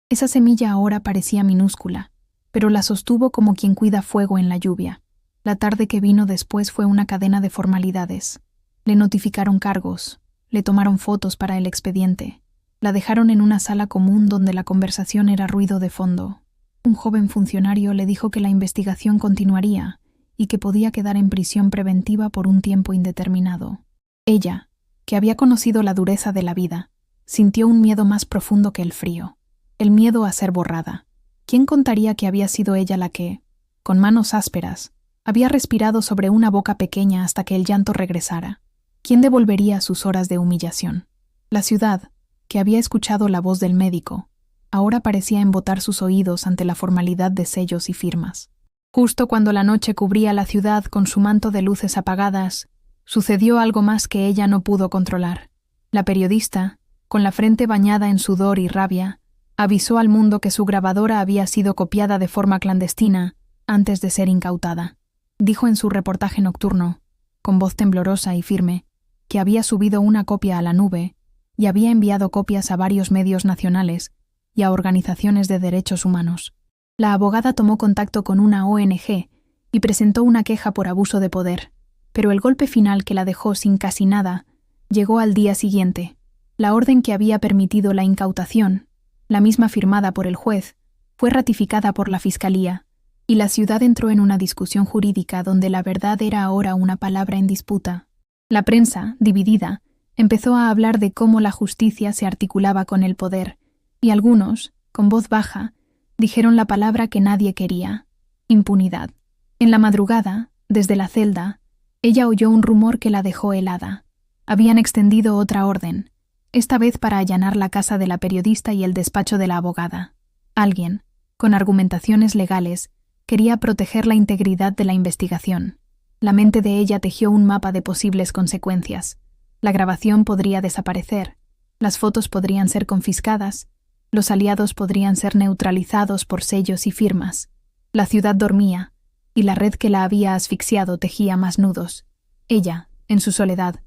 Esa semilla ahora parecía minúscula, pero la sostuvo como quien cuida fuego en la lluvia. La tarde que vino después fue una cadena de formalidades. Le notificaron cargos, le tomaron fotos para el expediente, la dejaron en una sala común donde la conversación era ruido de fondo. Un joven funcionario le dijo que la investigación continuaría y que podía quedar en prisión preventiva por un tiempo indeterminado. Ella, que había conocido la dureza de la vida, sintió un miedo más profundo que el frío, el miedo a ser borrada. ¿Quién contaría que había sido ella la que, con manos ásperas, había respirado sobre una boca pequeña hasta que el llanto regresara? ¿Quién devolvería sus horas de humillación? La ciudad, que había escuchado la voz del médico, ahora parecía embotar sus oídos ante la formalidad de sellos y firmas. Justo cuando la noche cubría la ciudad con su manto de luces apagadas, sucedió algo más que ella no pudo controlar. La periodista, con la frente bañada en sudor y rabia, avisó al mundo que su grabadora había sido copiada de forma clandestina antes de ser incautada. Dijo en su reportaje nocturno, con voz temblorosa y firme, que había subido una copia a la nube y había enviado copias a varios medios nacionales y a organizaciones de derechos humanos. La abogada tomó contacto con una ONG y presentó una queja por abuso de poder, pero el golpe final que la dejó sin casi nada llegó al día siguiente. La orden que había permitido la incautación, la misma firmada por el juez, fue ratificada por la Fiscalía, y la ciudad entró en una discusión jurídica donde la verdad era ahora una palabra en disputa. La prensa, dividida, empezó a hablar de cómo la justicia se articulaba con el poder, y algunos, con voz baja, dijeron la palabra que nadie quería: impunidad. En la madrugada, desde la celda, ella oyó un rumor que la dejó helada. Habían extendido otra orden, esta vez para allanar la casa de la periodista y el despacho de la abogada. Alguien, con argumentaciones legales, quería proteger la integridad de la investigación. La mente de ella tejió un mapa de posibles consecuencias. La grabación podría desaparecer, las fotos podrían ser confiscadas, los aliados podrían ser neutralizados por sellos y firmas. La ciudad dormía, y la red que la había asfixiado tejía más nudos. Ella, en su soledad,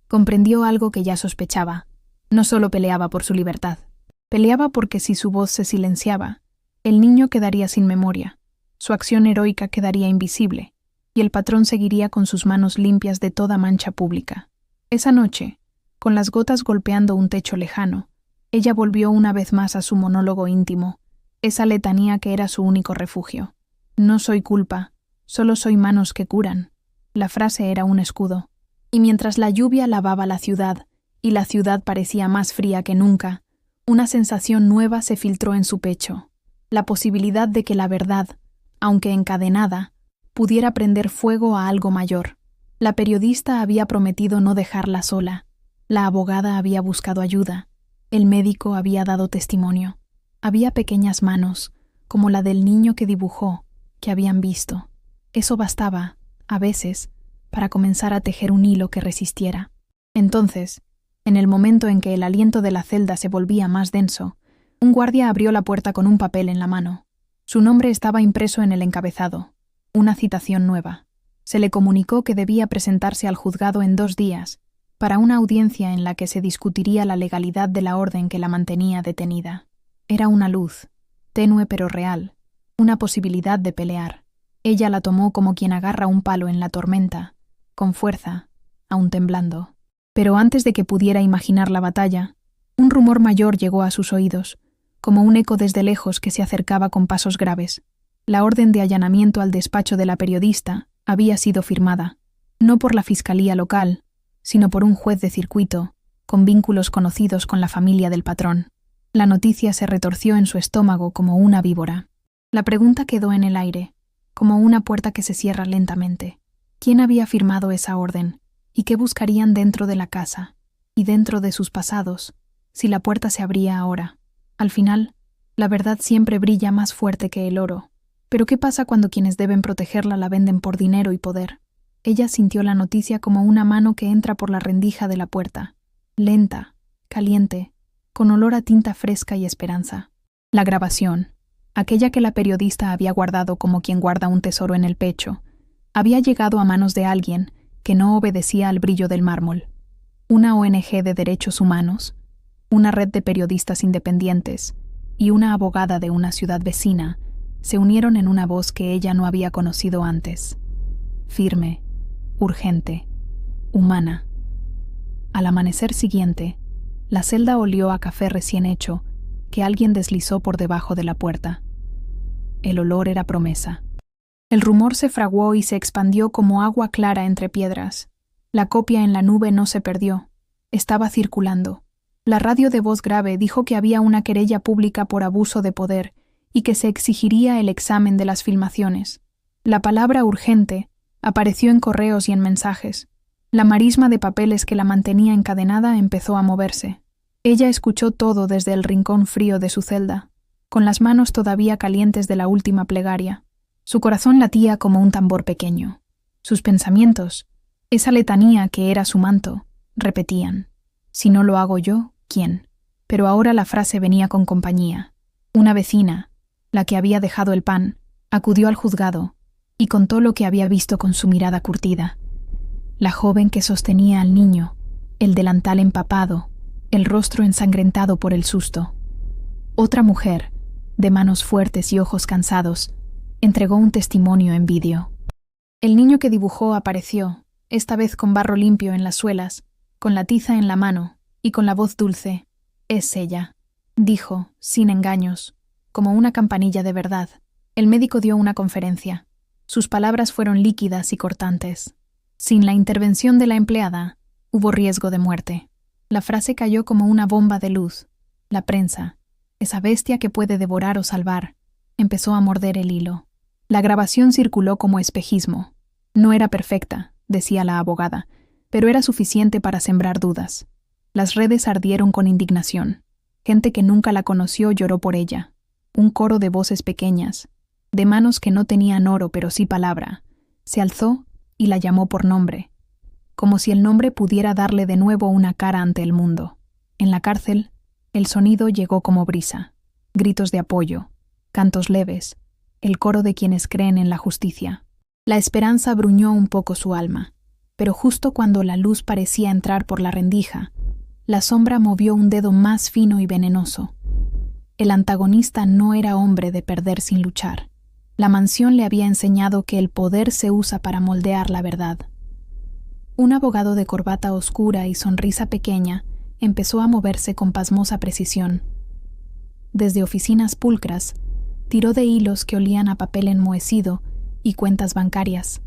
comprendió algo que ya sospechaba. No solo peleaba por su libertad. Peleaba porque si su voz se silenciaba, el niño quedaría sin memoria, su acción heroica quedaría invisible, y el patrón seguiría con sus manos limpias de toda mancha pública. Esa noche, con las gotas golpeando un techo lejano, ella volvió una vez más a su monólogo íntimo, esa letanía que era su único refugio. No soy culpa, solo soy manos que curan. La frase era un escudo. Y mientras la lluvia lavaba la ciudad, y la ciudad parecía más fría que nunca, una sensación nueva se filtró en su pecho, la posibilidad de que la verdad, aunque encadenada, pudiera prender fuego a algo mayor. La periodista había prometido no dejarla sola, la abogada había buscado ayuda, el médico había dado testimonio. Había pequeñas manos, como la del niño que dibujó, que habían visto. Eso bastaba, a veces, para comenzar a tejer un hilo que resistiera. Entonces, en el momento en que el aliento de la celda se volvía más denso, un guardia abrió la puerta con un papel en la mano. Su nombre estaba impreso en el encabezado, una citación nueva. Se le comunicó que debía presentarse al juzgado en 2 días, para una audiencia en la que se discutiría la legalidad de la orden que la mantenía detenida. Era una luz, tenue pero real, una posibilidad de pelear. Ella la tomó como quien agarra un palo en la tormenta, con fuerza, aún temblando. Pero antes de que pudiera imaginar la batalla, un rumor mayor llegó a sus oídos, como un eco desde lejos que se acercaba con pasos graves. La orden de allanamiento al despacho de la periodista había sido firmada, no por la fiscalía local, sino por un juez de circuito, con vínculos conocidos con la familia del patrón. La noticia se retorció en su estómago como una víbora. La pregunta quedó en el aire, como una puerta que se cierra lentamente. ¿Quién había firmado esa orden? ¿Y qué buscarían dentro de la casa? Y dentro de sus pasados, si la puerta se abría ahora. Al final, la verdad siempre brilla más fuerte que el oro. Pero ¿qué pasa cuando quienes deben protegerla la venden por dinero y poder? Ella sintió la noticia como una mano que entra por la rendija de la puerta, lenta, caliente, con olor a tinta fresca y esperanza. La grabación, aquella que la periodista había guardado como quien guarda un tesoro en el pecho, había llegado a manos de alguien que no obedecía al brillo del mármol. Una ONG de derechos humanos, una red de periodistas independientes y una abogada de una ciudad vecina se unieron en una voz que ella no había conocido antes. Firme, urgente, humana. Al amanecer siguiente, la celda olió a café recién hecho que alguien deslizó por debajo de la puerta. El olor era promesa. El rumor se fraguó y se expandió como agua clara entre piedras. La copia en la nube no se perdió. Estaba circulando. La radio de voz grave dijo que había una querella pública por abuso de poder y que se exigiría el examen de las filmaciones. La palabra urgente apareció en correos y en mensajes. La marisma de papeles que la mantenía encadenada empezó a moverse. Ella escuchó todo desde el rincón frío de su celda, con las manos todavía calientes de la última plegaria. Su corazón latía como un tambor pequeño. Sus pensamientos, esa letanía que era su manto, repetían: si no lo hago yo, ¿quién? Pero ahora la frase venía con compañía. Una vecina, la que había dejado el pan, acudió al juzgado y contó lo que había visto con su mirada curtida. La joven que sostenía al niño, el delantal empapado, el rostro ensangrentado por el susto. Otra mujer, de manos fuertes y ojos cansados, entregó un testimonio en vídeo. El niño que dibujó apareció, esta vez con barro limpio en las suelas, con la tiza en la mano y con la voz dulce. «Es ella», dijo, sin engaños, como una campanilla de verdad. El médico dio una conferencia. Sus palabras fueron líquidas y cortantes. Sin la intervención de la empleada, hubo riesgo de muerte. La frase cayó como una bomba de luz. La prensa, esa bestia que puede devorar o salvar, empezó a morder el hilo. La grabación circuló como espejismo. No era perfecta, decía la abogada, pero era suficiente para sembrar dudas. Las redes ardieron con indignación. Gente que nunca la conoció lloró por ella. Un coro de voces pequeñas, de manos que no tenían oro pero sí palabra, se alzó y la llamó por nombre, como si el nombre pudiera darle de nuevo una cara ante el mundo. En la cárcel, el sonido llegó como brisa. Gritos de apoyo, cantos leves, el coro de quienes creen en la justicia. La esperanza bruñó un poco su alma, pero justo cuando la luz parecía entrar por la rendija, la sombra movió un dedo más fino y venenoso. El antagonista no era hombre de perder sin luchar. La mansión le había enseñado que el poder se usa para moldear la verdad. Un abogado de corbata oscura y sonrisa pequeña empezó a moverse con pasmosa precisión. Desde oficinas pulcras, tiró de hilos que olían a papel enmohecido y cuentas bancarias.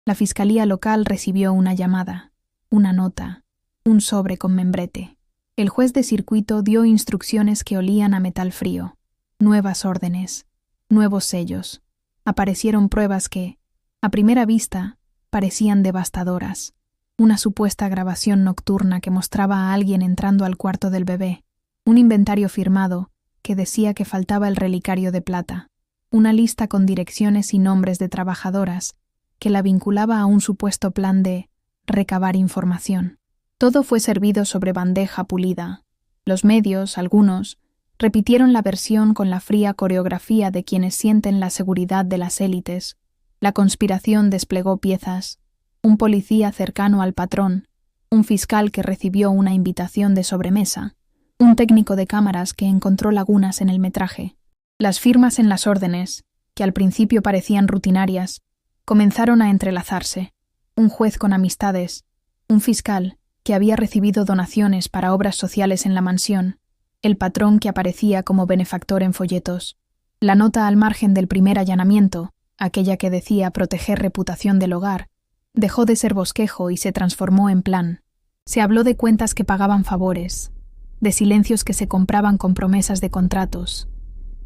La fiscalía local recibió una llamada, una nota, un sobre con membrete. El juez de circuito dio instrucciones que olían a metal frío. Nuevas órdenes, nuevos sellos. Aparecieron pruebas que, a primera vista, parecían devastadoras. Una supuesta grabación nocturna que mostraba a alguien entrando al cuarto del bebé. Un inventario firmado que decía que faltaba el relicario de plata. Una lista con direcciones y nombres de trabajadoras que la vinculaba a un supuesto plan de recabar información. Todo fue servido sobre bandeja pulida. Los medios, algunos, repitieron la versión con la fría coreografía de quienes sienten la seguridad de las élites. La conspiración desplegó piezas. Un policía cercano al patrón, un fiscal que recibió una invitación de sobremesa, un técnico de cámaras que encontró lagunas en el metraje. Las firmas en las órdenes, que al principio parecían rutinarias, comenzaron a entrelazarse. Un juez con amistades, un fiscal que había recibido donaciones para obras sociales en la mansión, el patrón que aparecía como benefactor en folletos. La nota al margen del primer allanamiento, aquella que decía proteger reputación del hogar, dejó de ser bosquejo y se transformó en plan. Se habló de cuentas que pagaban favores, de silencios que se compraban con promesas de contratos,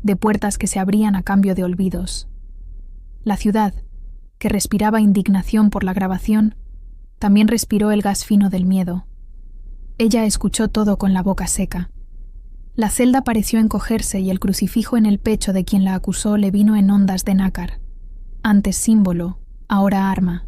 de puertas que se abrían a cambio de olvidos. La ciudad, que respiraba indignación por la grabación, también respiró el gas fino del miedo. Ella escuchó todo con la boca seca. La celda pareció encogerse y el crucifijo en el pecho de quien la acusó le vino en ondas de nácar. Antes símbolo, ahora arma.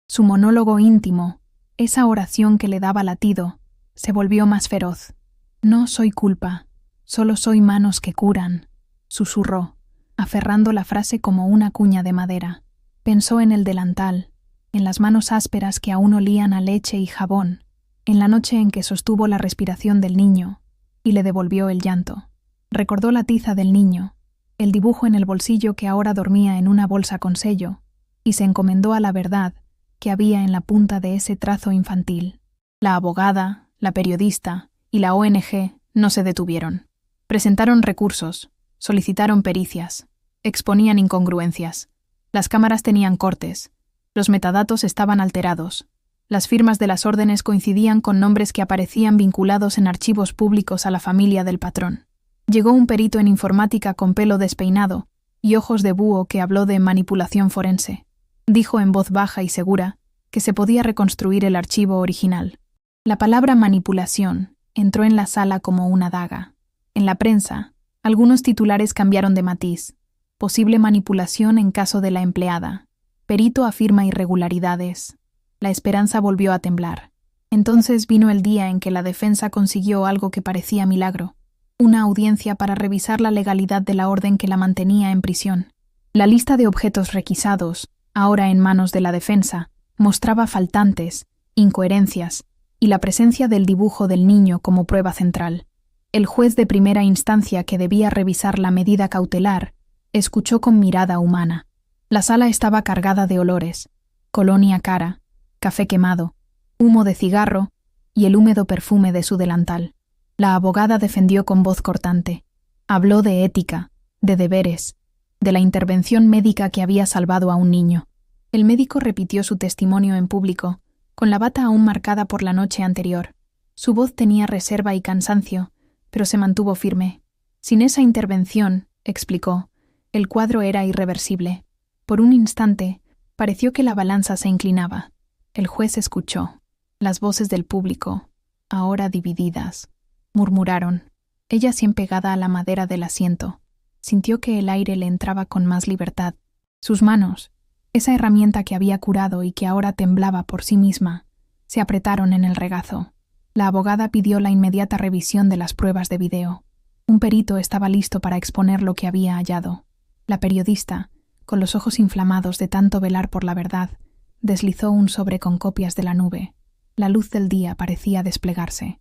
Su monólogo íntimo, esa oración que le daba latido, se volvió más feroz. «No soy culpa, solo soy manos que curan», susurró, aferrando la frase como una cuña de madera. Pensó en el delantal, en las manos ásperas que aún olían a leche y jabón, en la noche en que sostuvo la respiración del niño y le devolvió el llanto. Recordó la tiza del niño, el dibujo en el bolsillo que ahora dormía en una bolsa con sello, y se encomendó a la verdad que había en la punta de ese trazo infantil. La abogada, la periodista y la ONG no se detuvieron. Presentaron recursos, solicitaron pericias, exponían incongruencias. Las cámaras tenían cortes, los metadatos estaban alterados, las firmas de las órdenes coincidían con nombres que aparecían vinculados en archivos públicos a la familia del patrón. Llegó un perito en informática con pelo despeinado y ojos de búho que habló de manipulación forense. Dijo en voz baja y segura que se podía reconstruir el archivo original. La palabra manipulación entró en la sala como una daga. En la prensa, algunos titulares cambiaron de matiz. Posible manipulación en caso de la empleada. Perito afirma irregularidades. La esperanza volvió a temblar. Entonces vino el día en que la defensa consiguió algo que parecía milagro. Una audiencia para revisar la legalidad de la orden que la mantenía en prisión. La lista de objetos requisados, ahora en manos de la defensa, mostraba faltantes, incoherencias y la presencia del dibujo del niño como prueba central. El juez de primera instancia que debía revisar la medida cautelar escuchó con mirada humana. La sala estaba cargada de olores, colonia cara, café quemado, humo de cigarro y el húmedo perfume de su delantal. La abogada defendió con voz cortante. Habló de ética, de deberes, de la intervención médica que había salvado a un niño. El médico repitió su testimonio en público, con la bata aún marcada por la noche anterior. Su voz tenía reserva y cansancio, pero se mantuvo firme. Sin esa intervención, explicó, el cuadro era irreversible. Por un instante, pareció que la balanza se inclinaba. El juez escuchó. Las voces del público, ahora divididas, murmuraron. Ella, sin pegada a la madera del asiento, sintió que el aire le entraba con más libertad. Sus manos, esa herramienta que había curado y que ahora temblaba por sí misma, se apretaron en el regazo. La abogada pidió la inmediata revisión de las pruebas de video. Un perito estaba listo para exponer lo que había hallado. La periodista, con los ojos inflamados de tanto velar por la verdad, deslizó un sobre con copias de la nube. La luz del día parecía desplegarse.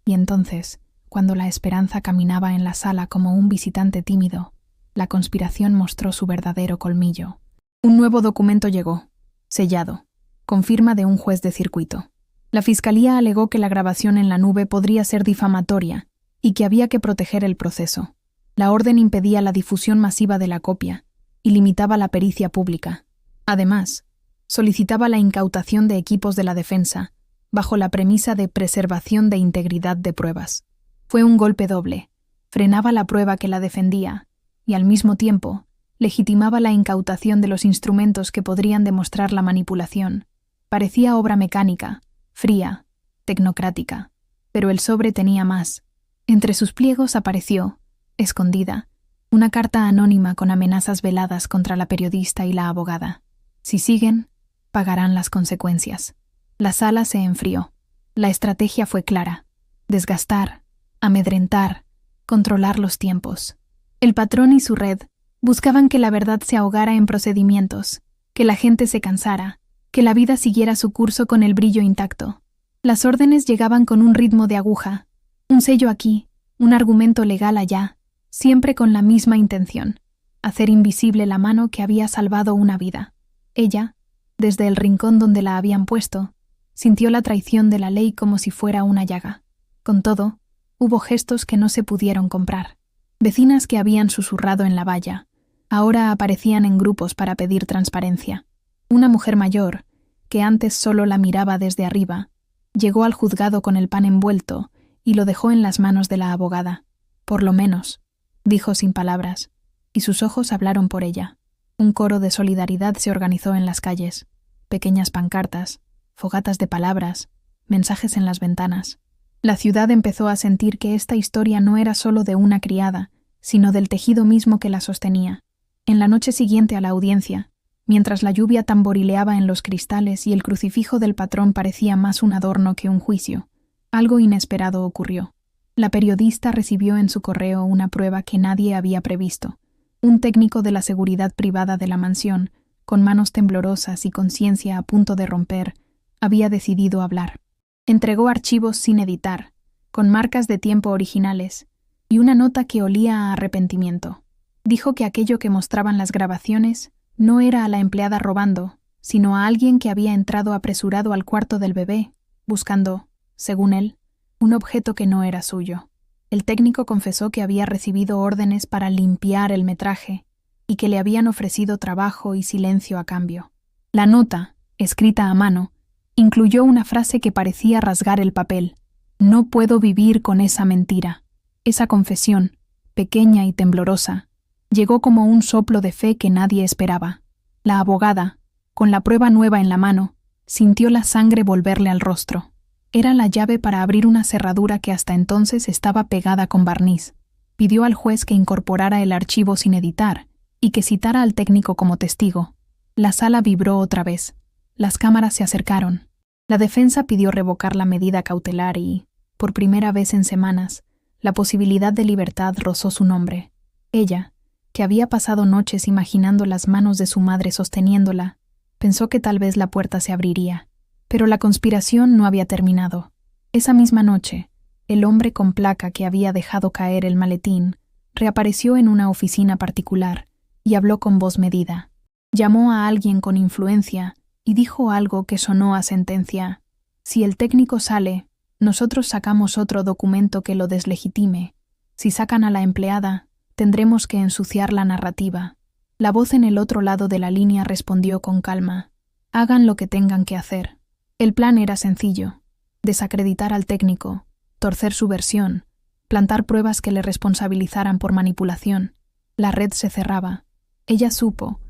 Y entonces, cuando la esperanza caminaba en la sala como un visitante tímido, la conspiración mostró su verdadero colmillo. Un nuevo documento llegó, sellado, con firma de un juez de circuito. La fiscalía alegó que la grabación en la nube podría ser difamatoria y que había que proteger el proceso. La orden impedía la difusión masiva de la copia y limitaba la pericia pública. Además, solicitaba la incautación de equipos de la defensa, bajo la premisa de preservación de integridad de pruebas. Fue un golpe doble. Frenaba la prueba que la defendía y, al mismo tiempo, legitimaba la incautación de los instrumentos que podrían demostrar la manipulación. Parecía obra mecánica, fría, tecnocrática, pero el sobre tenía más. Entre sus pliegos apareció, escondida, una carta anónima con amenazas veladas contra la periodista y la abogada. Si siguen, pagarán las consecuencias. La sala se enfrió. La estrategia fue clara: desgastar, amedrentar, controlar los tiempos. El patrón y su red buscaban que la verdad se ahogara en procedimientos, que la gente se cansara, que la vida siguiera su curso con el brillo intacto. Las órdenes llegaban con un ritmo de aguja, un sello aquí, un argumento legal allá, siempre con la misma intención: hacer invisible la mano que había salvado una vida. Ella, desde el rincón donde la habían puesto, sintió la traición de la ley como si fuera una llaga. Con todo, hubo gestos que no se pudieron comprar. Vecinas que habían susurrado en la valla, ahora aparecían en grupos para pedir transparencia. Una mujer mayor, que antes solo la miraba desde arriba, llegó al juzgado con el pan envuelto y lo dejó en las manos de la abogada. Por lo menos, dijo sin palabras, y sus ojos hablaron por ella. Un coro de solidaridad se organizó en las calles. Pequeñas pancartas, fogatas de palabras, mensajes en las ventanas. La ciudad empezó a sentir que esta historia no era solo de una criada, sino del tejido mismo que la sostenía. En la noche siguiente a la audiencia, mientras la lluvia tamborileaba en los cristales y el crucifijo del patrón parecía más un adorno que un juicio, algo inesperado ocurrió. La periodista recibió en su correo una prueba que nadie había previsto. Un técnico de la seguridad privada de la mansión, con manos temblorosas y conciencia a punto de romper, había decidido hablar. Entregó archivos sin editar, con marcas de tiempo originales, y una nota que olía a arrepentimiento. Dijo que aquello que mostraban las grabaciones no era a la empleada robando, sino a alguien que había entrado apresurado al cuarto del bebé, buscando, según él, un objeto que no era suyo. El técnico confesó que había recibido órdenes para limpiar el metraje y que le habían ofrecido trabajo y silencio a cambio. La nota, escrita a mano, incluyó una frase que parecía rasgar el papel. No puedo vivir con esa mentira. Esa confesión, pequeña y temblorosa, llegó como un soplo de fe que nadie esperaba. La abogada, con la prueba nueva en la mano, sintió la sangre volverle al rostro. Era la llave para abrir una cerradura que hasta entonces estaba pegada con barniz. Pidió al juez que incorporara el archivo sin editar y que citara al técnico como testigo. La sala vibró otra vez. Las cámaras se acercaron. La defensa pidió revocar la medida cautelar y, por primera vez en semanas, la posibilidad de libertad rozó su nombre. Ella, que había pasado noches imaginando las manos de su madre sosteniéndola, pensó que tal vez la puerta se abriría. Pero la conspiración no había terminado. Esa misma noche, el hombre con placa que había dejado caer el maletín reapareció en una oficina particular y habló con voz medida. Llamó a alguien con influencia y dijo algo que sonó a sentencia. Si el técnico sale, nosotros sacamos otro documento que lo deslegitime. Si sacan a la empleada, tendremos que ensuciar la narrativa. La voz en el otro lado de la línea respondió con calma. Hagan lo que tengan que hacer. El plan era sencillo: desacreditar al técnico, torcer su versión, plantar pruebas que le responsabilizaran por manipulación. La red se cerraba. Ella supo,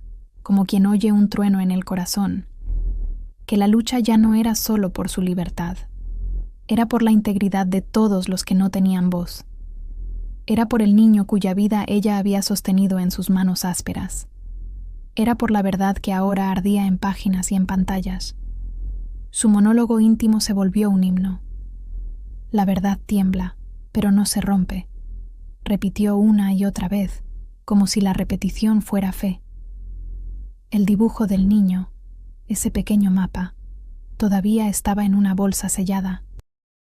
como quien oye un trueno en el corazón, que la lucha ya no era solo por su libertad. Era por la integridad de todos los que no tenían voz. Era por el niño cuya vida ella había sostenido en sus manos ásperas. Era por la verdad que ahora ardía en páginas y en pantallas. Su monólogo íntimo se volvió un himno. La verdad tiembla, pero no se rompe. Repitió una y otra vez, como si la repetición fuera fe. El dibujo del niño, ese pequeño mapa, todavía estaba en una bolsa sellada.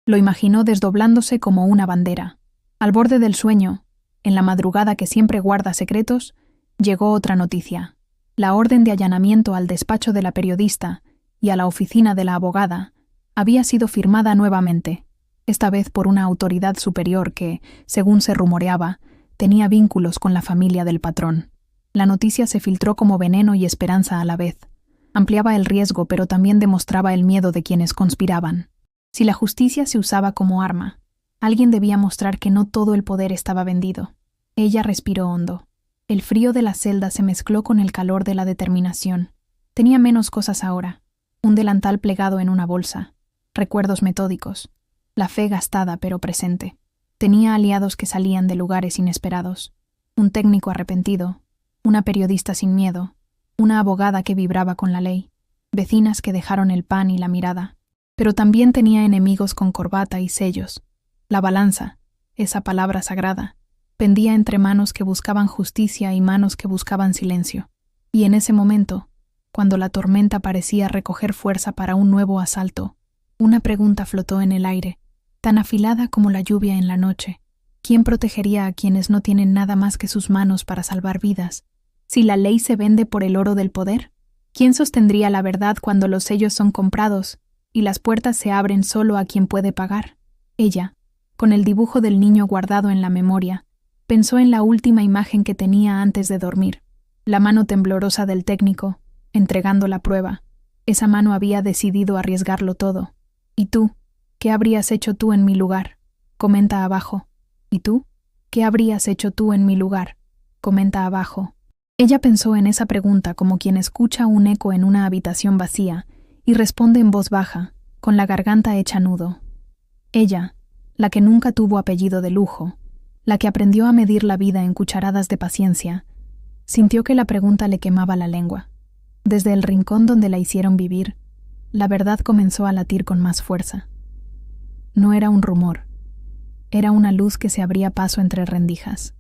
Lo imaginó desdoblándose como una bandera. Al borde del sueño, en la madrugada que siempre guarda secretos, llegó otra noticia. La orden de allanamiento al despacho de la periodista y a la oficina de la abogada había sido firmada nuevamente, esta vez por una autoridad superior que, según se rumoreaba, tenía vínculos con la familia del patrón. La noticia se filtró como veneno y esperanza a la vez. Ampliaba el riesgo, pero también demostraba el miedo de quienes conspiraban. Si la justicia se usaba como arma, alguien debía mostrar que no todo el poder estaba vendido. Ella respiró hondo. El frío de la celda se mezcló con el calor de la determinación. Tenía menos cosas ahora. Un delantal plegado en una bolsa, recuerdos metódicos, la fe gastada pero presente. Tenía aliados que salían de lugares inesperados, un técnico arrepentido, una periodista sin miedo, una abogada que vibraba con la ley, vecinas que dejaron el pan y la mirada. Pero también tenía enemigos con corbata y sellos. La balanza, esa palabra sagrada, pendía entre manos que buscaban justicia y manos que buscaban silencio. Y en ese momento, cuando la tormenta parecía recoger fuerza para un nuevo asalto, una pregunta flotó en el aire, tan afilada como la lluvia en la noche. ¿Quién protegería a quienes no tienen nada más que sus manos para salvar vidas? ¿Si la ley se vende por el oro del poder? ¿Quién sostendría la verdad cuando los sellos son comprados y las puertas se abren solo a quien puede pagar? Ella, con el dibujo del niño guardado en la memoria, pensó en la última imagen que tenía antes de dormir, la mano temblorosa del técnico, entregando la prueba. Esa mano había decidido arriesgarlo todo. ¿Y tú? ¿Qué habrías hecho tú en mi lugar? Comenta abajo. ¿Y tú? ¿Qué habrías hecho tú en mi lugar? Comenta abajo. Ella pensó en esa pregunta como quien escucha un eco en una habitación vacía y responde en voz baja, con la garganta hecha nudo. Ella, la que nunca tuvo apellido de lujo, la que aprendió a medir la vida en cucharadas de paciencia, sintió que la pregunta le quemaba la lengua. Desde el rincón donde la hicieron vivir, la verdad comenzó a latir con más fuerza. No era un rumor, era una luz que se abría paso entre rendijas.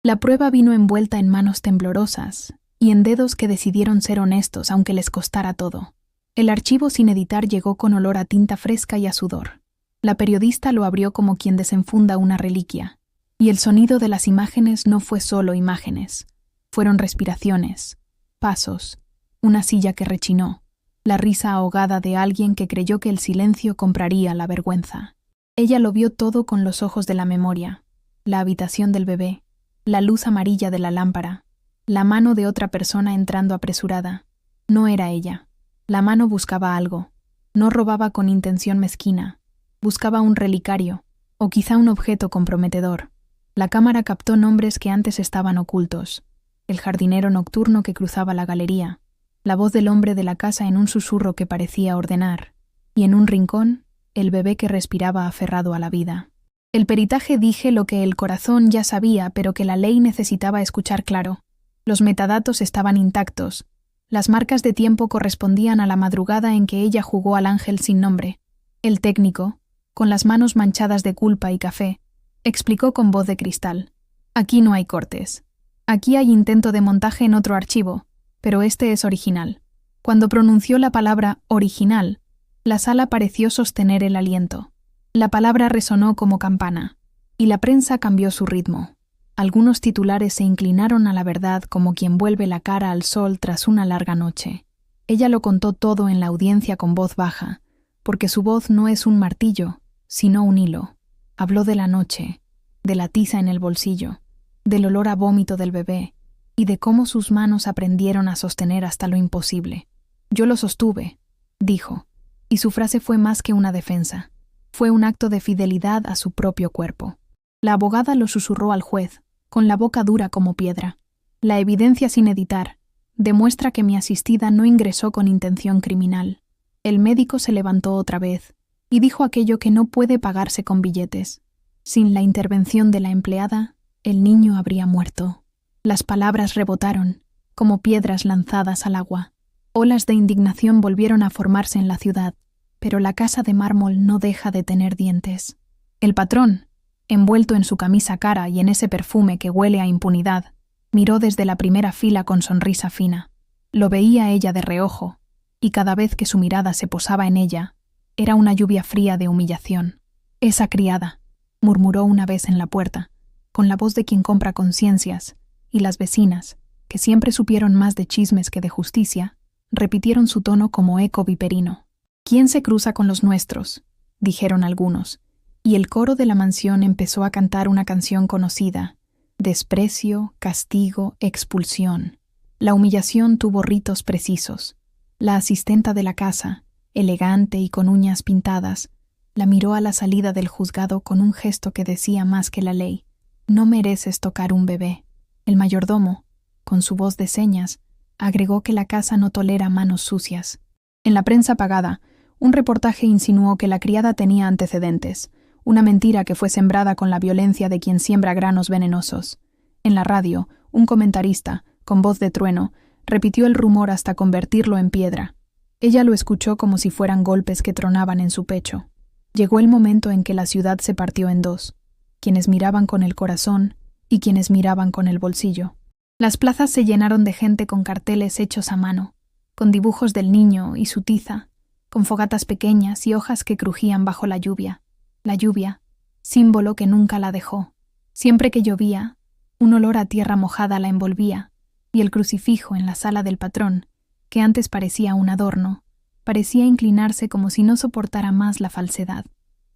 La prueba vino envuelta en manos temblorosas y en dedos que decidieron ser honestos aunque les costara todo. El archivo sin editar llegó con olor a tinta fresca y a sudor. La periodista lo abrió como quien desenfunda una reliquia. Y el sonido de las imágenes no fue solo imágenes. Fueron respiraciones, pasos, una silla que rechinó, la risa ahogada de alguien que creyó que el silencio compraría la vergüenza. Ella lo vio todo con los ojos de la memoria, la habitación del bebé, la luz amarilla de la lámpara, la mano de otra persona entrando apresurada. No era ella. La mano buscaba algo. No robaba con intención mezquina. Buscaba un relicario, o quizá un objeto comprometedor. La cámara captó nombres que antes estaban ocultos. El jardinero nocturno que cruzaba la galería, la voz del hombre de la casa en un susurro que parecía ordenar, y en un rincón, el bebé que respiraba aferrado a la vida. El peritaje dije lo que el corazón ya sabía, pero que la ley necesitaba escuchar claro. Los metadatos estaban intactos. Las marcas de tiempo correspondían a la madrugada en que ella jugó al ángel sin nombre. El técnico, con las manos manchadas de culpa y café, explicó con voz de cristal: «Aquí no hay cortes. Aquí hay intento de montaje en otro archivo, pero este es original». Cuando pronunció la palabra «original», la sala pareció sostener el aliento. La palabra resonó como campana, y la prensa cambió su ritmo. Algunos titulares se inclinaron a la verdad como quien vuelve la cara al sol tras una larga noche. Ella lo contó todo en la audiencia con voz baja, porque su voz no es un martillo, sino un hilo. Habló de la noche, de la tiza en el bolsillo, del olor a vómito del bebé, y de cómo sus manos aprendieron a sostener hasta lo imposible. «Yo lo sostuve», dijo, y su frase fue más que una defensa. Fue un acto de fidelidad a su propio cuerpo. La abogada lo susurró al juez, con la boca dura como piedra. «La evidencia sin editar demuestra que mi asistida no ingresó con intención criminal». El médico se levantó otra vez y dijo aquello que no puede pagarse con billetes. Sin la intervención de la empleada, el niño habría muerto. Las palabras rebotaron, como piedras lanzadas al agua. Olas de indignación volvieron a formarse en la ciudad, pero la casa de mármol no deja de tener dientes. El patrón, envuelto en su camisa cara y en ese perfume que huele a impunidad, miró desde la primera fila con sonrisa fina. Lo veía ella de reojo, y cada vez que su mirada se posaba en ella, era una lluvia fría de humillación. «Esa criada», murmuró una vez en la puerta, con la voz de quien compra conciencias, y las vecinas, que siempre supieron más de chismes que de justicia, repitieron su tono como eco viperino. «¿Quién se cruza con los nuestros?», dijeron algunos, y el coro de la mansión empezó a cantar una canción conocida: desprecio, castigo, expulsión. La humillación tuvo ritos precisos. La asistenta de la casa, elegante y con uñas pintadas, la miró a la salida del juzgado con un gesto que decía más que la ley: «No mereces tocar un bebé». El mayordomo, con su voz de señas, agregó que la casa no tolera manos sucias. En la prensa pagada, un reportaje insinuó que la criada tenía antecedentes, una mentira que fue sembrada con la violencia de quien siembra granos venenosos. En la radio, un comentarista, con voz de trueno, repitió el rumor hasta convertirlo en piedra. Ella lo escuchó como si fueran golpes que tronaban en su pecho. Llegó el momento en que la ciudad se partió en dos, quienes miraban con el corazón y quienes miraban con el bolsillo. Las plazas se llenaron de gente con carteles hechos a mano, con dibujos del niño y su tiza, con fogatas pequeñas y hojas que crujían bajo la lluvia. La lluvia, símbolo que nunca la dejó. Siempre que llovía, un olor a tierra mojada la envolvía, y el crucifijo en la sala del patrón, que antes parecía un adorno, parecía inclinarse como si no soportara más la falsedad.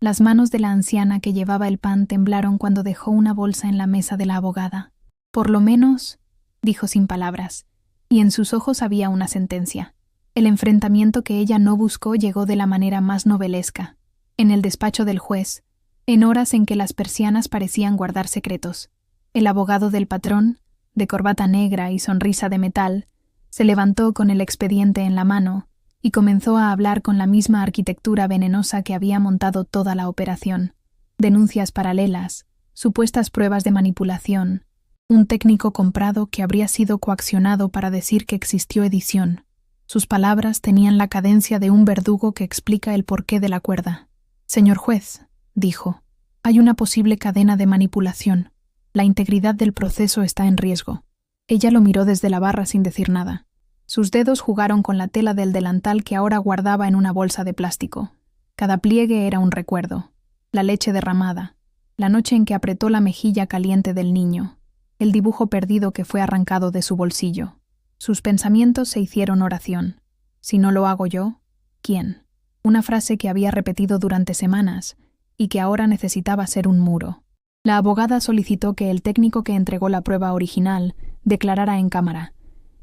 Las manos de la anciana que llevaba el pan temblaron cuando dejó una bolsa en la mesa de la abogada. «Por lo menos», dijo sin palabras, y en sus ojos había una sentencia. El enfrentamiento que ella no buscó llegó de la manera más novelesca, en el despacho del juez, en horas en que las persianas parecían guardar secretos. El abogado del patrón, de corbata negra y sonrisa de metal, se levantó con el expediente en la mano y comenzó a hablar con la misma arquitectura venenosa que había montado toda la operación. Denuncias paralelas, supuestas pruebas de manipulación, un técnico comprado que habría sido coaccionado para decir que existió edición. Sus palabras tenían la cadencia de un verdugo que explica el porqué de la cuerda. «Señor juez», dijo, «hay una posible cadena de manipulación. La integridad del proceso está en riesgo». Ella lo miró desde la barra sin decir nada. Sus dedos jugaron con la tela del delantal que ahora guardaba en una bolsa de plástico. Cada pliegue era un recuerdo. La leche derramada, la noche en que apretó la mejilla caliente del niño, el dibujo perdido que fue arrancado de su bolsillo. Sus pensamientos se hicieron oración. Si no lo hago yo, ¿quién? Una frase que había repetido durante semanas y que ahora necesitaba ser un muro. La abogada solicitó que el técnico que entregó la prueba original declarara en cámara,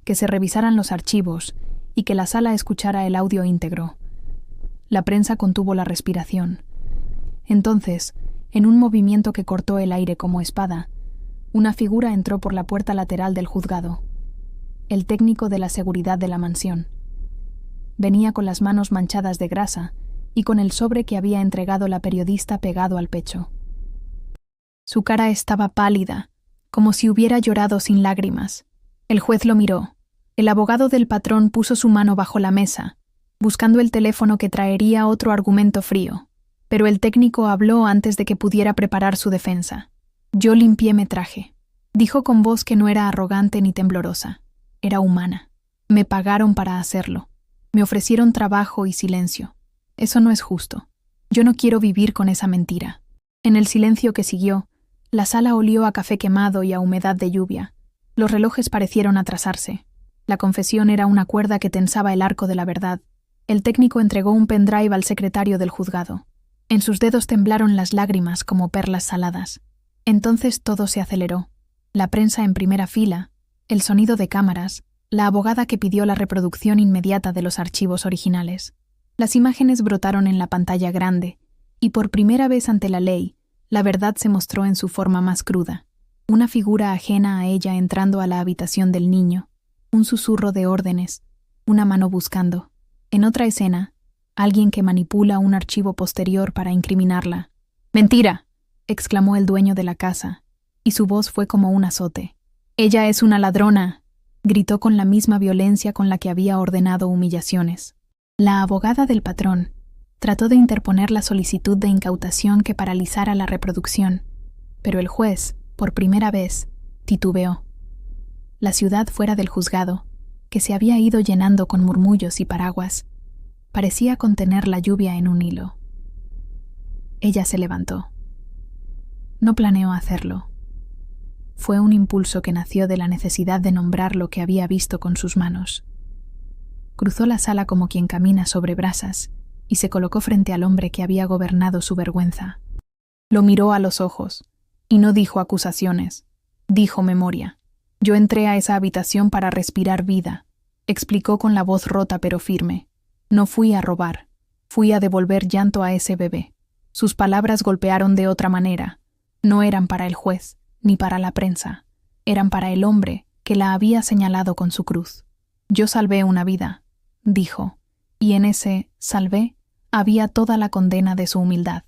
que se revisaran los archivos y que la sala escuchara el audio íntegro. La prensa contuvo la respiración. Entonces, en un movimiento que cortó el aire como espada, una figura entró por la puerta lateral del juzgado. El técnico de la seguridad de la mansión. Venía con las manos manchadas de grasa y con el sobre que había entregado la periodista pegado al pecho. Su cara estaba pálida, como si hubiera llorado sin lágrimas. El juez lo miró. El abogado del patrón puso su mano bajo la mesa, buscando el teléfono que traería otro argumento frío. Pero el técnico habló antes de que pudiera preparar su defensa. Yo limpié metraje. Dijo con voz que no era arrogante ni temblorosa. Era humana. Me pagaron para hacerlo. Me ofrecieron trabajo y silencio. Eso no es justo. Yo no quiero vivir con esa mentira. En el silencio que siguió, la sala olió a café quemado y a humedad de lluvia. Los relojes parecieron atrasarse. La confesión era una cuerda que tensaba el arco de la verdad. El técnico entregó un pendrive al secretario del juzgado. En sus dedos temblaron las lágrimas como perlas saladas. Entonces todo se aceleró. La prensa en primera fila, el sonido de cámaras, la abogada que pidió la reproducción inmediata de los archivos originales. Las imágenes brotaron en la pantalla grande, y por primera vez ante la ley, la verdad se mostró en su forma más cruda. Una figura ajena a ella entrando a la habitación del niño, un susurro de órdenes, una mano buscando. En otra escena, alguien que manipula un archivo posterior para incriminarla. «¡Mentira!», exclamó el dueño de la casa, y su voz fue como un azote. «¡Ella es una ladrona!», gritó con la misma violencia con la que había ordenado humillaciones. La abogada del patrón trató de interponer la solicitud de incautación que paralizara la reproducción, pero el juez, por primera vez, titubeó. La ciudad fuera del juzgado, que se había ido llenando con murmullos y paraguas, parecía contener la lluvia en un hilo. Ella se levantó. No planeó hacerlo. Fue un impulso que nació de la necesidad de nombrar lo que había visto con sus manos. Cruzó la sala como quien camina sobre brasas y se colocó frente al hombre que había gobernado su vergüenza. Lo miró a los ojos y no dijo acusaciones, dijo memoria. «Yo entré a esa habitación para respirar vida», explicó con la voz rota pero firme. «No fui a robar, fui a devolver llanto a ese bebé». Sus palabras golpearon de otra manera. No eran para el juez, ni para la prensa. Eran para el hombre que la había señalado con su cruz. «Yo salvé una vida», dijo, y en ese «salvé» había toda la condena de su humildad.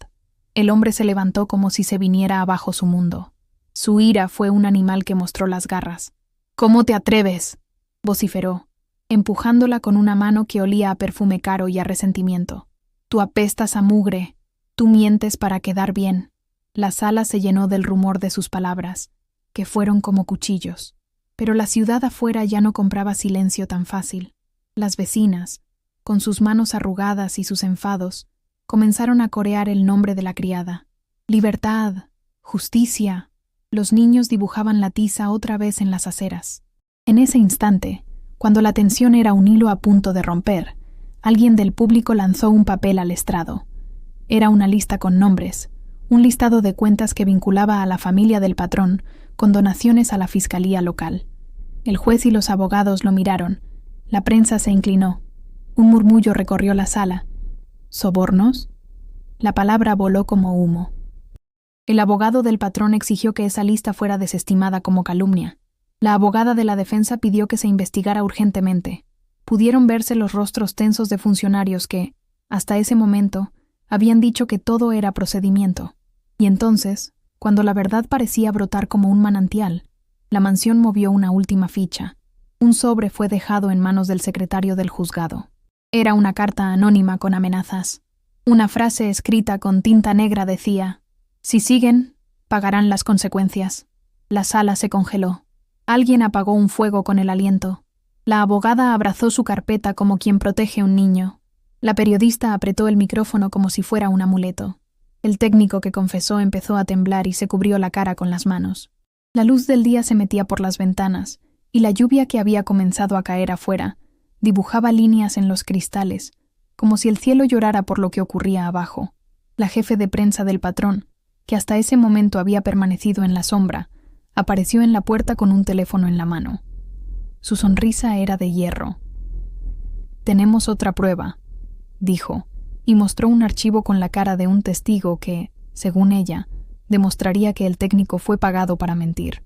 El hombre se levantó como si se viniera abajo su mundo. Su ira fue un animal que mostró las garras. «¿Cómo te atreves?», vociferó, empujándola con una mano que olía a perfume caro y a resentimiento. «Tú apestas a mugre, tú mientes para quedar bien». La sala se llenó del rumor de sus palabras, que fueron como cuchillos. Pero la ciudad afuera ya no compraba silencio tan fácil. Las vecinas, con sus manos arrugadas y sus enfados, comenzaron a corear el nombre de la criada. «Libertad, justicia». Los niños dibujaban la tiza otra vez en las aceras. En ese instante, cuando la tensión era un hilo a punto de romper, alguien del público lanzó un papel al estrado. Era una lista con nombres, un listado de cuentas que vinculaba a la familia del patrón con donaciones a la fiscalía local. El juez y los abogados lo miraron. La prensa se inclinó. Un murmullo recorrió la sala. ¿Sobornos? La palabra voló como humo. El abogado del patrón exigió que esa lista fuera desestimada como calumnia. La abogada de la defensa pidió que se investigara urgentemente. Pudieron verse los rostros tensos de funcionarios que, hasta ese momento, habían dicho que todo era procedimiento. Y entonces, cuando la verdad parecía brotar como un manantial, la mansión movió una última ficha. Un sobre fue dejado en manos del secretario del juzgado. Era una carta anónima con amenazas. Una frase escrita con tinta negra decía: «Si siguen, pagarán las consecuencias». La sala se congeló. Alguien apagó un fuego con el aliento. La abogada abrazó su carpeta como quien protege un niño. La periodista apretó el micrófono como si fuera un amuleto. El técnico que confesó empezó a temblar y se cubrió la cara con las manos. La luz del día se metía por las ventanas, y la lluvia que había comenzado a caer afuera dibujaba líneas en los cristales, como si el cielo llorara por lo que ocurría abajo. La jefe de prensa del patrón, que hasta ese momento había permanecido en la sombra, apareció en la puerta con un teléfono en la mano. Su sonrisa era de hierro. «Tenemos otra prueba», dijo, y mostró un archivo con la cara de un testigo que, según ella, demostraría que el técnico fue pagado para mentir.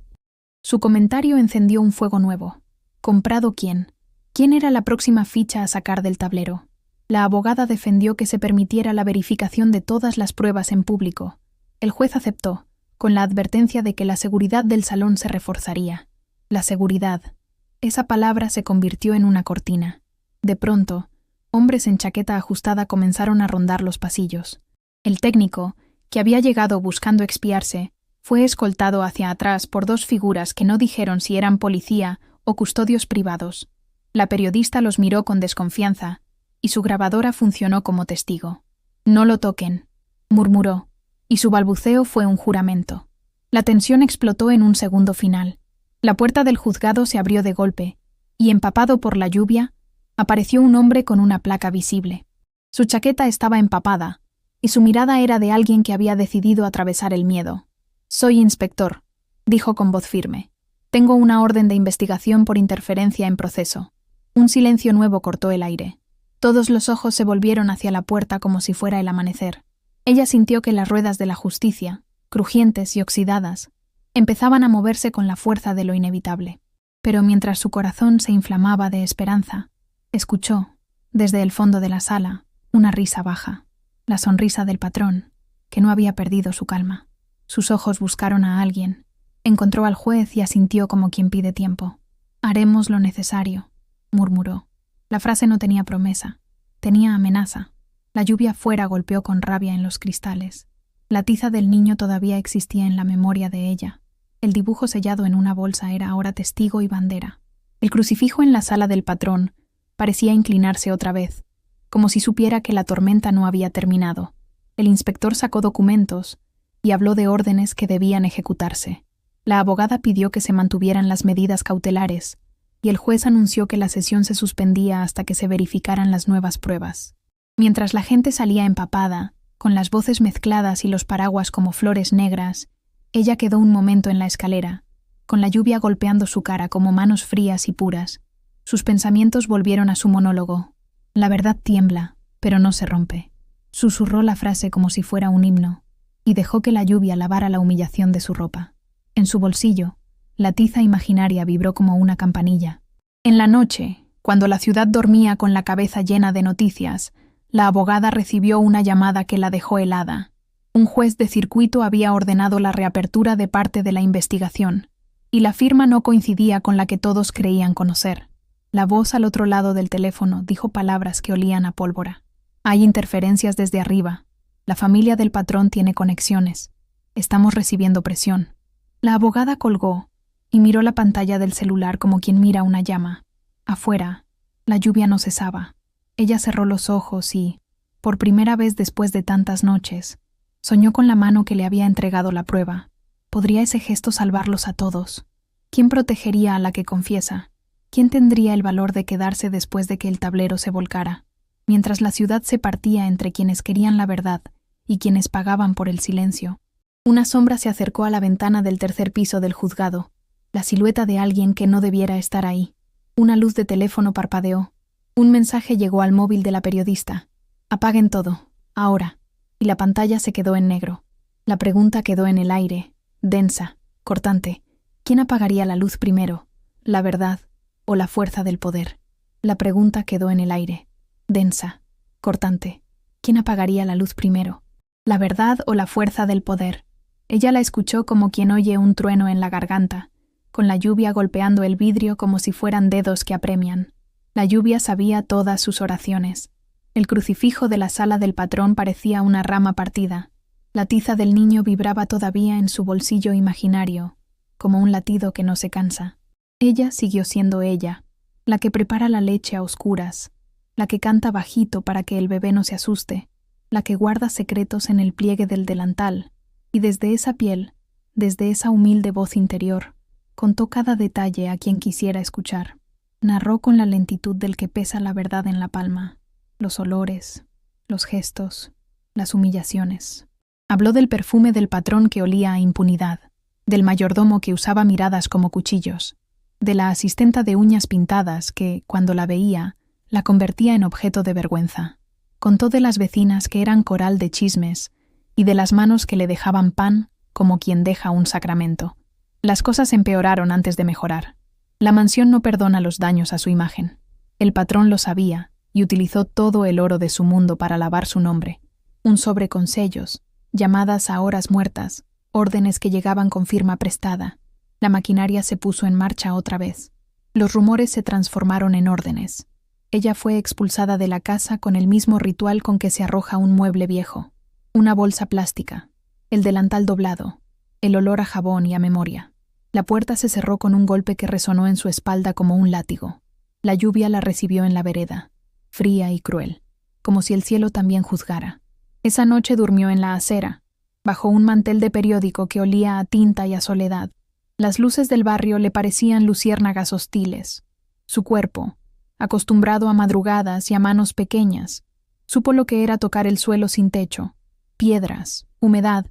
Su comentario encendió un fuego nuevo. ¿Comprado quién? ¿Quién era la próxima ficha a sacar del tablero? La abogada defendió que se permitiera la verificación de todas las pruebas en público. El juez aceptó, con la advertencia de que la seguridad del salón se reforzaría. La seguridad. Esa palabra se convirtió en una cortina. De pronto, hombres en chaqueta ajustada comenzaron a rondar los pasillos. El técnico, que había llegado buscando expiarse, fue escoltado hacia atrás por dos figuras que no dijeron si eran policía o custodios privados. La periodista los miró con desconfianza, y su grabadora funcionó como testigo. «No lo toquen», murmuró, y su balbuceo fue un juramento. La tensión explotó en un segundo final. La puerta del juzgado se abrió de golpe, y empapado por la lluvia, apareció un hombre con una placa visible. Su chaqueta estaba empapada, y su mirada era de alguien que había decidido atravesar el miedo. «Soy inspector», dijo con voz firme. «Tengo una orden de investigación por interferencia en proceso». Un silencio nuevo cortó el aire. Todos los ojos se volvieron hacia la puerta como si fuera el amanecer. Ella sintió que las ruedas de la justicia, crujientes y oxidadas, empezaban a moverse con la fuerza de lo inevitable. Pero mientras su corazón se inflamaba de esperanza, escuchó, desde el fondo de la sala, una risa baja, la sonrisa del patrón, que no había perdido su calma. Sus ojos buscaron a alguien, encontró al juez y asintió como quien pide tiempo. «Haremos lo necesario», murmuró. La frase no tenía promesa, tenía amenaza. La lluvia afuera golpeó con rabia en los cristales. La tiza del niño todavía existía en la memoria de ella. El dibujo sellado en una bolsa era ahora testigo y bandera. El crucifijo en la sala del patrón parecía inclinarse otra vez, como si supiera que la tormenta no había terminado. El inspector sacó documentos y habló de órdenes que debían ejecutarse. La abogada pidió que se mantuvieran las medidas cautelares, y el juez anunció que la sesión se suspendía hasta que se verificaran las nuevas pruebas. Mientras la gente salía empapada, con las voces mezcladas y los paraguas como flores negras, ella quedó un momento en la escalera, con la lluvia golpeando su cara como manos frías y puras. Sus pensamientos volvieron a su monólogo. «La verdad tiembla, pero no se rompe». Susurró la frase como si fuera un himno, y dejó que la lluvia lavara la humillación de su ropa. En su bolsillo, la tiza imaginaria vibró como una campanilla. En la noche, cuando la ciudad dormía con la cabeza llena de noticias, la abogada recibió una llamada que la dejó helada. Un juez de circuito había ordenado la reapertura de parte de la investigación, y la firma no coincidía con la que todos creían conocer. La voz al otro lado del teléfono dijo palabras que olían a pólvora. «Hay interferencias desde arriba. La familia del patrón tiene conexiones. Estamos recibiendo presión». La abogada colgó y miró la pantalla del celular como quien mira una llama. Afuera, la lluvia no cesaba. Ella cerró los ojos y, por primera vez después de tantas noches, soñó con la mano que le había entregado la prueba. ¿Podría ese gesto salvarlos a todos? ¿Quién protegería a la que confiesa? ¿Quién tendría el valor de quedarse después de que el tablero se volcara? Mientras la ciudad se partía entre quienes querían la verdad y quienes pagaban por el silencio, una sombra se acercó a la ventana del tercer piso del juzgado, la silueta de alguien que no debiera estar ahí. Una luz de teléfono parpadeó. Un mensaje llegó al móvil de la periodista. «Apaguen todo, ahora». Y la pantalla se quedó en negro. La pregunta quedó en el aire, densa, cortante. ¿Quién apagaría la luz primero? ¿La verdad o la fuerza del poder? La pregunta quedó en el aire, densa, cortante. ¿Quién apagaría la luz primero? ¿La verdad o la fuerza del poder? Ella la escuchó como quien oye un trueno en la garganta, con la lluvia golpeando el vidrio como si fueran dedos que apremian. La lluvia sabía todas sus oraciones. El crucifijo de la sala del patrón parecía una rama partida. La tiza del niño vibraba todavía en su bolsillo imaginario, como un latido que no se cansa. Ella siguió siendo ella, la que prepara la leche a oscuras, la que canta bajito para que el bebé no se asuste, la que guarda secretos en el pliegue del delantal, y desde esa piel, desde esa humilde voz interior, contó cada detalle a quien quisiera escuchar. Narró con la lentitud del que pesa la verdad en la palma, los olores, los gestos, las humillaciones. Habló del perfume del patrón que olía a impunidad, del mayordomo que usaba miradas como cuchillos, de la asistenta de uñas pintadas que, cuando la veía, la convertía en objeto de vergüenza. Contó de las vecinas que eran coral de chismes y de las manos que le dejaban pan como quien deja un sacramento. Las cosas empeoraron antes de mejorar. La mansión no perdona los daños a su imagen. El patrón lo sabía y utilizó todo el oro de su mundo para lavar su nombre. Un sobre con sellos, llamadas a horas muertas, órdenes que llegaban con firma prestada. La maquinaria se puso en marcha otra vez. Los rumores se transformaron en órdenes. Ella fue expulsada de la casa con el mismo ritual con que se arroja un mueble viejo. Una bolsa plástica, el delantal doblado, el olor a jabón y a memoria. La puerta se cerró con un golpe que resonó en su espalda como un látigo. La lluvia la recibió en la vereda, fría y cruel, como si el cielo también juzgara. Esa noche durmió en la acera, bajo un mantel de periódico que olía a tinta y a soledad. Las luces del barrio le parecían luciérnagas hostiles. Su cuerpo, acostumbrado a madrugadas y a manos pequeñas, supo lo que era tocar el suelo sin techo, piedras, humedad,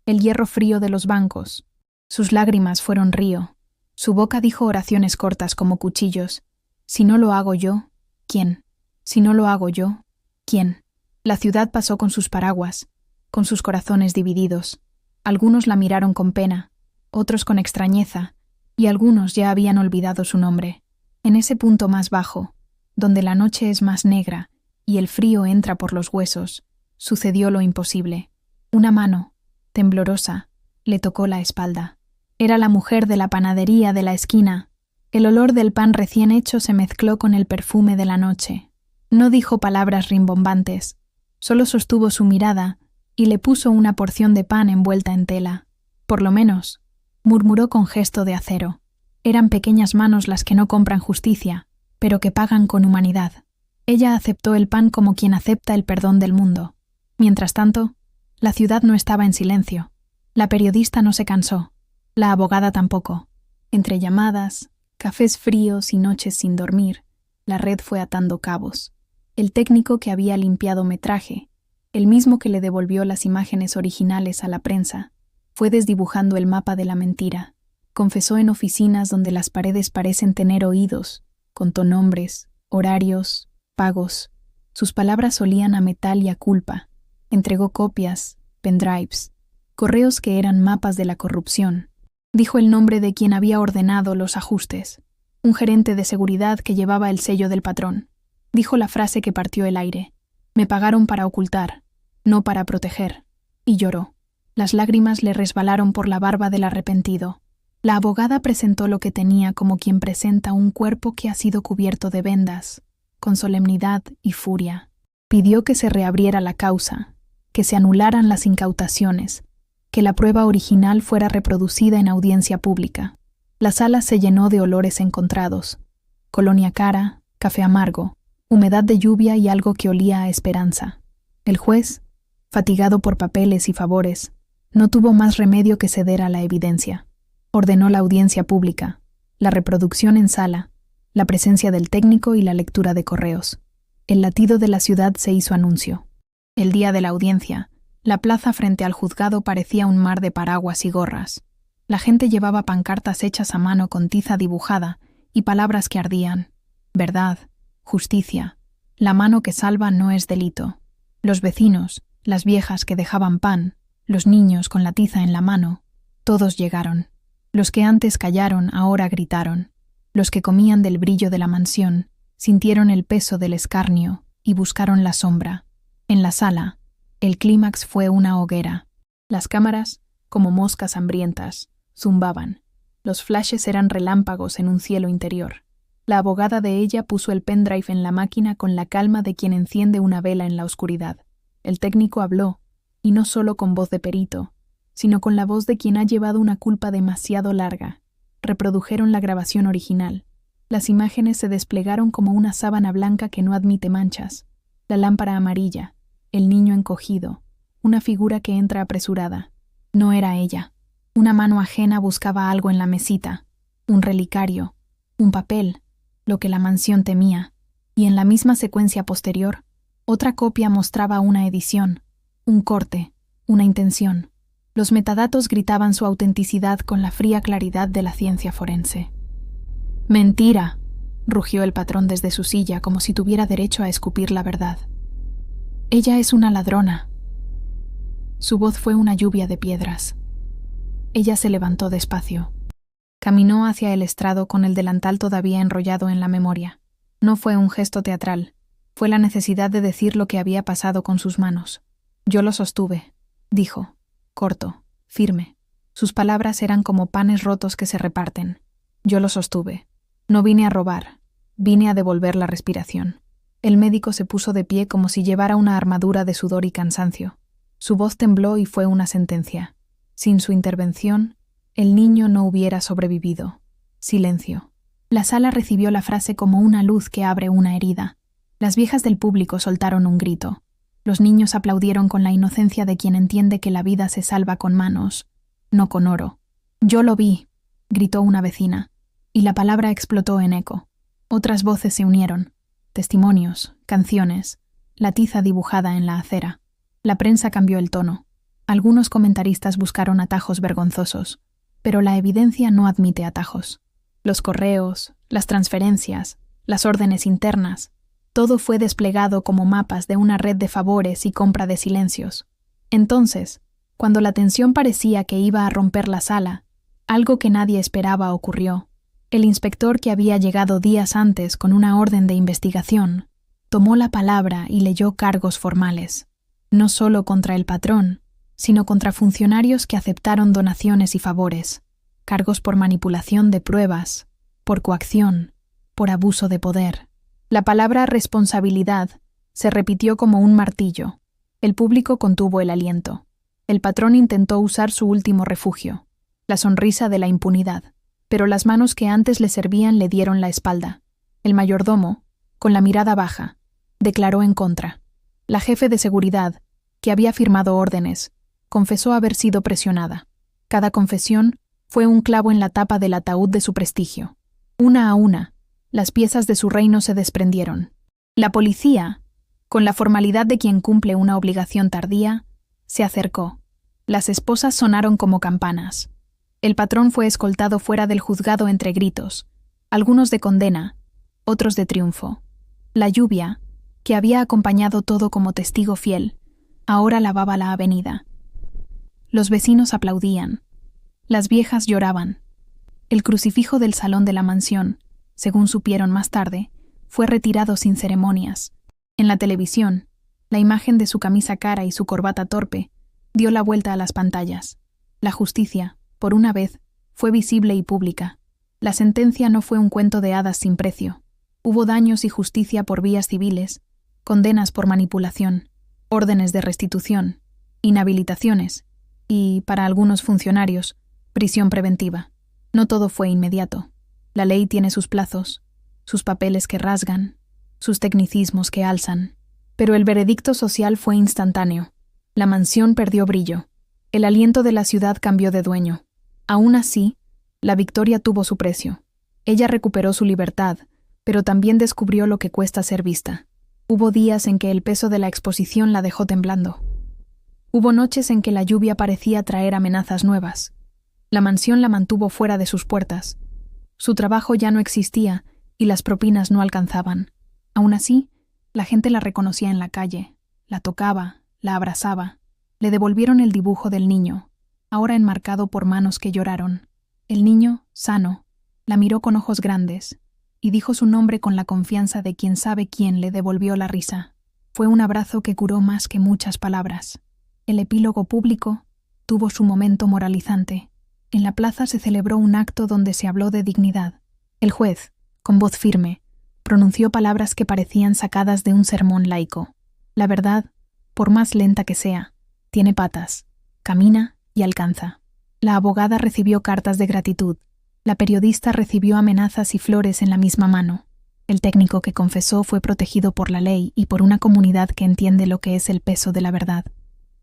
el hierro frío de los bancos. Sus lágrimas fueron río. Su boca dijo oraciones cortas como cuchillos. Si no lo hago yo, ¿quién? Si no lo hago yo, ¿quién? La ciudad pasó con sus paraguas, con sus corazones divididos. Algunos la miraron con pena, otros con extrañeza, y algunos ya habían olvidado su nombre. En ese punto más bajo, donde la noche es más negra y el frío entra por los huesos, sucedió lo imposible. Una mano, temblorosa, le tocó la espalda. Era la mujer de la panadería de la esquina. El olor del pan recién hecho se mezcló con el perfume de la noche. No dijo palabras rimbombantes, solo sostuvo su mirada y le puso una porción de pan envuelta en tela. Por lo menos, murmuró con gesto de acero. Eran pequeñas manos las que no compran justicia, pero que pagan con humanidad. Ella aceptó el pan como quien acepta el perdón del mundo. Mientras tanto, la ciudad no estaba en silencio. La periodista no se cansó. La abogada tampoco. Entre llamadas, cafés fríos y noches sin dormir, la red fue atando cabos. El técnico que había limpiado metraje, el mismo que le devolvió las imágenes originales a la prensa, fue desdibujando el mapa de la mentira. Confesó en oficinas donde las paredes parecen tener oídos, contó nombres, horarios, pagos. Sus palabras olían a metal y a culpa. Entregó copias, pendrives, correos que eran mapas de la corrupción. Dijo el nombre de quien había ordenado los ajustes, un gerente de seguridad que llevaba el sello del patrón. Dijo la frase que partió el aire. Me pagaron para ocultar, no para proteger. Y lloró. Las lágrimas le resbalaron por la barba del arrepentido. La abogada presentó lo que tenía como quien presenta un cuerpo que ha sido cubierto de vendas, con solemnidad y furia. Pidió que se reabriera la causa, que se anularan las incautaciones, que la prueba original fuera reproducida en audiencia pública. La sala se llenó de olores encontrados: colonia cara, café amargo, humedad de lluvia y algo que olía a esperanza. El juez, fatigado por papeles y favores, no tuvo más remedio que ceder a la evidencia. Ordenó la audiencia pública, la reproducción en sala, la presencia del técnico y la lectura de correos. El latido de la ciudad se hizo anuncio. El día de la audiencia, la plaza frente al juzgado parecía un mar de paraguas y gorras. La gente llevaba pancartas hechas a mano con tiza dibujada y palabras que ardían. Verdad, justicia, la mano que salva no es delito. Los vecinos, las viejas que dejaban pan, los niños con la tiza en la mano, todos llegaron. Los que antes callaron ahora gritaron. Los que comían del brillo de la mansión sintieron el peso del escarnio y buscaron la sombra. En la sala, el clímax fue una hoguera. Las cámaras, como moscas hambrientas, zumbaban. Los flashes eran relámpagos en un cielo interior. La abogada de ella puso el pendrive en la máquina con la calma de quien enciende una vela en la oscuridad. El técnico habló, y no solo con voz de perito, sino con la voz de quien ha llevado una culpa demasiado larga. Reprodujeron la grabación original. Las imágenes se desplegaron como una sábana blanca que no admite manchas. La lámpara amarilla, el niño encogido, una figura que entra apresurada. No era ella. Una mano ajena buscaba algo en la mesita, un relicario, un papel, lo que la mansión temía, y en la misma secuencia posterior, otra copia mostraba una edición, un corte, una intención. Los metadatos gritaban su autenticidad con la fría claridad de la ciencia forense. «¡Mentira!», rugió el patrón desde su silla como si tuviera derecho a escupir la verdad. «Ella es una ladrona». Su voz fue una lluvia de piedras. Ella se levantó despacio. Caminó hacia el estrado con el delantal todavía enrollado en la memoria. No fue un gesto teatral, fue la necesidad de decir lo que había pasado con sus manos. «Yo lo sostuve», dijo, corto, firme. Sus palabras eran como panes rotos que se reparten. «Yo lo sostuve. No vine a robar, vine a devolver la respiración». El médico se puso de pie como si llevara una armadura de sudor y cansancio. Su voz tembló y fue una sentencia. Sin su intervención, el niño no hubiera sobrevivido. Silencio. La sala recibió la frase como una luz que abre una herida. Las viejas del público soltaron un grito. Los niños aplaudieron con la inocencia de quien entiende que la vida se salva con manos, no con oro. «Yo lo vi», gritó una vecina, y la palabra explotó en eco. Otras voces se unieron. Testimonios, canciones, la tiza dibujada en la acera. La prensa cambió el tono. Algunos comentaristas buscaron atajos vergonzosos, pero la evidencia no admite atajos. Los correos, las transferencias, las órdenes internas, todo fue desplegado como mapas de una red de favores y compra de silencios. Entonces, cuando la tensión parecía que iba a romper la sala, algo que nadie esperaba ocurrió. El inspector que había llegado días antes con una orden de investigación, tomó la palabra y leyó cargos formales, no solo contra el patrón, sino contra funcionarios que aceptaron donaciones y favores, cargos por manipulación de pruebas, por coacción, por abuso de poder. La palabra responsabilidad se repitió como un martillo. El público contuvo el aliento. El patrón intentó usar su último refugio, la sonrisa de la impunidad, pero las manos que antes le servían le dieron la espalda. El mayordomo, con la mirada baja, declaró en contra. La jefe de seguridad, que había firmado órdenes, confesó haber sido presionada. Cada confesión fue un clavo en la tapa del ataúd de su prestigio. Una a una, las piezas de su reino se desprendieron. La policía, con la formalidad de quien cumple una obligación tardía, se acercó. Las esposas sonaron como campanas. El patrón fue escoltado fuera del juzgado entre gritos, algunos de condena, otros de triunfo. La lluvia, que había acompañado todo como testigo fiel, ahora lavaba la avenida. Los vecinos aplaudían. Las viejas lloraban. El crucifijo del salón de la mansión, según supieron más tarde, fue retirado sin ceremonias. En la televisión, la imagen de su camisa cara y su corbata torpe dio la vuelta a las pantallas. La justicia, por una vez, fue visible y pública. La sentencia no fue un cuento de hadas sin precio. Hubo daños y justicia por vías civiles, condenas por manipulación, órdenes de restitución, inhabilitaciones y, para algunos funcionarios, prisión preventiva. No todo fue inmediato. La ley tiene sus plazos, sus papeles que rasgan, sus tecnicismos que alzan. Pero el veredicto social fue instantáneo. La mansión perdió brillo. El aliento de la ciudad cambió de dueño. Aún así, la victoria tuvo su precio. Ella recuperó su libertad, pero también descubrió lo que cuesta ser vista. Hubo días en que el peso de la exposición la dejó temblando. Hubo noches en que la lluvia parecía traer amenazas nuevas. La mansión la mantuvo fuera de sus puertas. Su trabajo ya no existía y las propinas no alcanzaban. Aún así, la gente la reconocía en la calle, la tocaba, la abrazaba. Le devolvieron el dibujo del niño, ahora enmarcado por manos que lloraron. El niño, sano, la miró con ojos grandes y dijo su nombre con la confianza de quien sabe quién le devolvió la risa. Fue un abrazo que curó más que muchas palabras. El epílogo público tuvo su momento moralizante. En la plaza se celebró un acto donde se habló de dignidad. El juez, con voz firme, pronunció palabras que parecían sacadas de un sermón laico. La verdad, por más lenta que sea, tiene patas, camina y alcanza. La abogada recibió cartas de gratitud. La periodista recibió amenazas y flores en la misma mano. El técnico que confesó fue protegido por la ley y por una comunidad que entiende lo que es el peso de la verdad.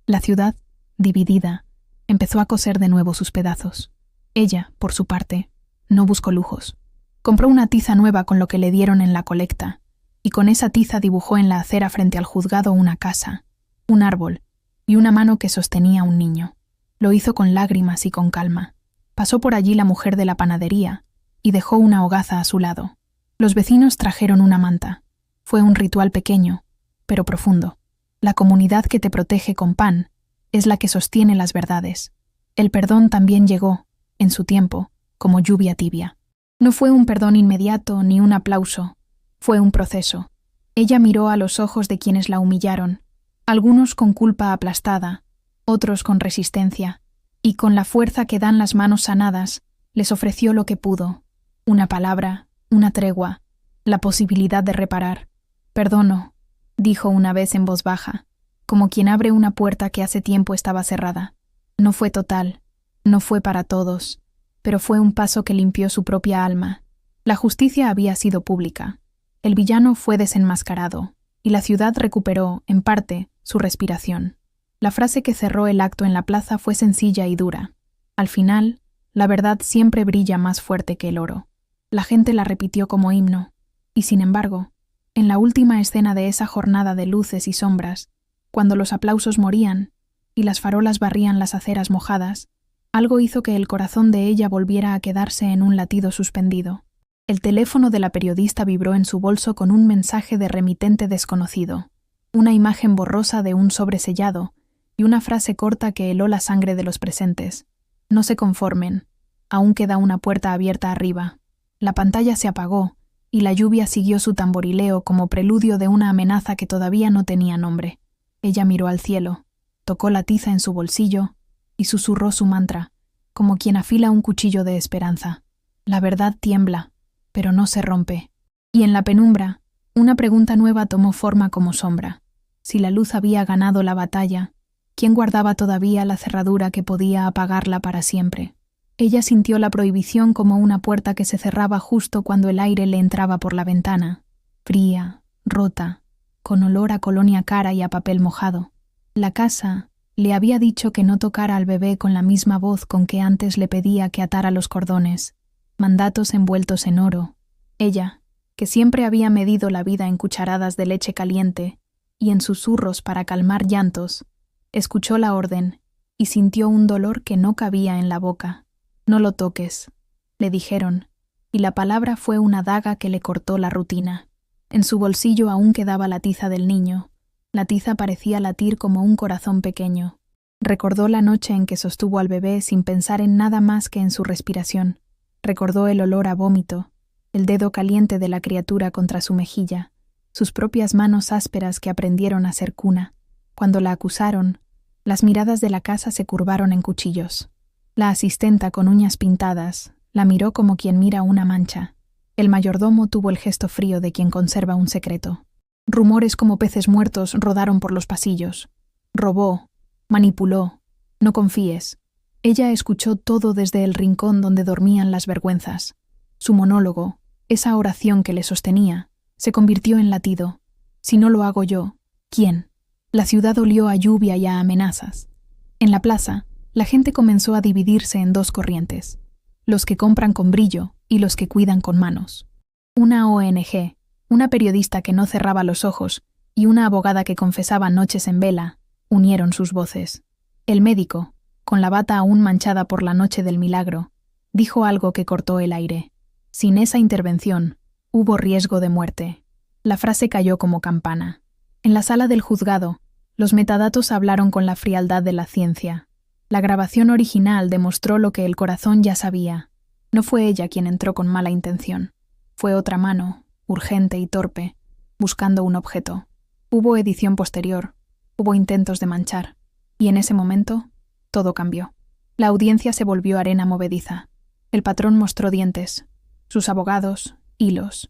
La ciudad, dividida, empezó a coser de nuevo sus pedazos. Ella, por su parte, no buscó lujos. Compró una tiza nueva con lo que le dieron en la colecta, y con esa tiza dibujó en la acera frente al juzgado una casa, un árbol y una mano que sostenía a un niño. Lo hizo con lágrimas y con calma. Pasó por allí la mujer de la panadería y dejó una hogaza a su lado. Los vecinos trajeron una manta. Fue un ritual pequeño, pero profundo. La comunidad que te protege con pan es la que sostiene las verdades. El perdón también llegó, en su tiempo, como lluvia tibia. No fue un perdón inmediato ni un aplauso. Fue un proceso. Ella miró a los ojos de quienes la humillaron, algunos con culpa aplastada, otros con resistencia, y con la fuerza que dan las manos sanadas, les ofreció lo que pudo: una palabra, una tregua, la posibilidad de reparar. «Perdono», dijo una vez en voz baja, como quien abre una puerta que hace tiempo estaba cerrada. No fue total, no fue para todos, pero fue un paso que limpió su propia alma. La justicia había sido pública. El villano fue desenmascarado, y la ciudad recuperó, en parte, su respiración. La frase que cerró el acto en la plaza fue sencilla y dura. Al final, la verdad siempre brilla más fuerte que el oro. La gente la repitió como himno, y sin embargo, en la última escena de esa jornada de luces y sombras, cuando los aplausos morían y las farolas barrían las aceras mojadas, algo hizo que el corazón de ella volviera a quedarse en un latido suspendido. El teléfono de la periodista vibró en su bolso con un mensaje de remitente desconocido, una imagen borrosa de un sobre sellado y una frase corta que heló la sangre de los presentes. «No se conformen, aún queda una puerta abierta arriba». La pantalla se apagó y la lluvia siguió su tamborileo como preludio de una amenaza que todavía no tenía nombre. Ella miró al cielo, tocó la tiza en su bolsillo y susurró su mantra, como quien afila un cuchillo de esperanza. La verdad tiembla, pero no se rompe. Y en la penumbra, una pregunta nueva tomó forma como sombra. Si la luz había ganado la batalla, ¿quién guardaba todavía la cerradura que podía apagarla para siempre? Ella sintió la prohibición como una puerta que se cerraba justo cuando el aire le entraba por la ventana, fría, rota, con olor a colonia cara y a papel mojado. La casa le había dicho que no tocara al bebé con la misma voz con que antes le pedía que atara los cordones, mandatos envueltos en oro. Ella, que siempre había medido la vida en cucharadas de leche caliente y en susurros para calmar llantos, escuchó la orden y sintió un dolor que no cabía en la boca. «No lo toques», le dijeron, y la palabra fue una daga que le cortó la rutina. En su bolsillo aún quedaba la tiza del niño. La tiza parecía latir como un corazón pequeño. Recordó la noche en que sostuvo al bebé sin pensar en nada más que en su respiración. Recordó el olor a vómito, el dedo caliente de la criatura contra su mejilla, sus propias manos ásperas que aprendieron a ser cuna. Cuando la acusaron, las miradas de la casa se curvaron en cuchillos. La asistenta con uñas pintadas la miró como quien mira una mancha. El mayordomo tuvo el gesto frío de quien conserva un secreto. Rumores como peces muertos rodaron por los pasillos. Robó, manipuló, no confíes. Ella escuchó todo desde el rincón donde dormían las vergüenzas. Su monólogo, esa oración que le sostenía, se convirtió en latido. Si no lo hago yo, ¿quién? La ciudad olió a lluvia y a amenazas. En la plaza, la gente comenzó a dividirse en dos corrientes: los que compran con brillo y los que cuidan con manos. Una ONG, una periodista que no cerraba los ojos y una abogada que confesaba noches en vela, unieron sus voces. El médico, con la bata aún manchada por la noche del milagro, dijo algo que cortó el aire. Sin esa intervención, hubo riesgo de muerte. La frase cayó como campana. En la sala del juzgado, los metadatos hablaron con la frialdad de la ciencia. La grabación original demostró lo que el corazón ya sabía. No fue ella quien entró con mala intención. Fue otra mano, urgente y torpe, buscando un objeto. Hubo edición posterior, hubo intentos de manchar, y en ese momento, todo cambió. La audiencia se volvió arena movediza. El patrón mostró dientes, sus abogados, hilos.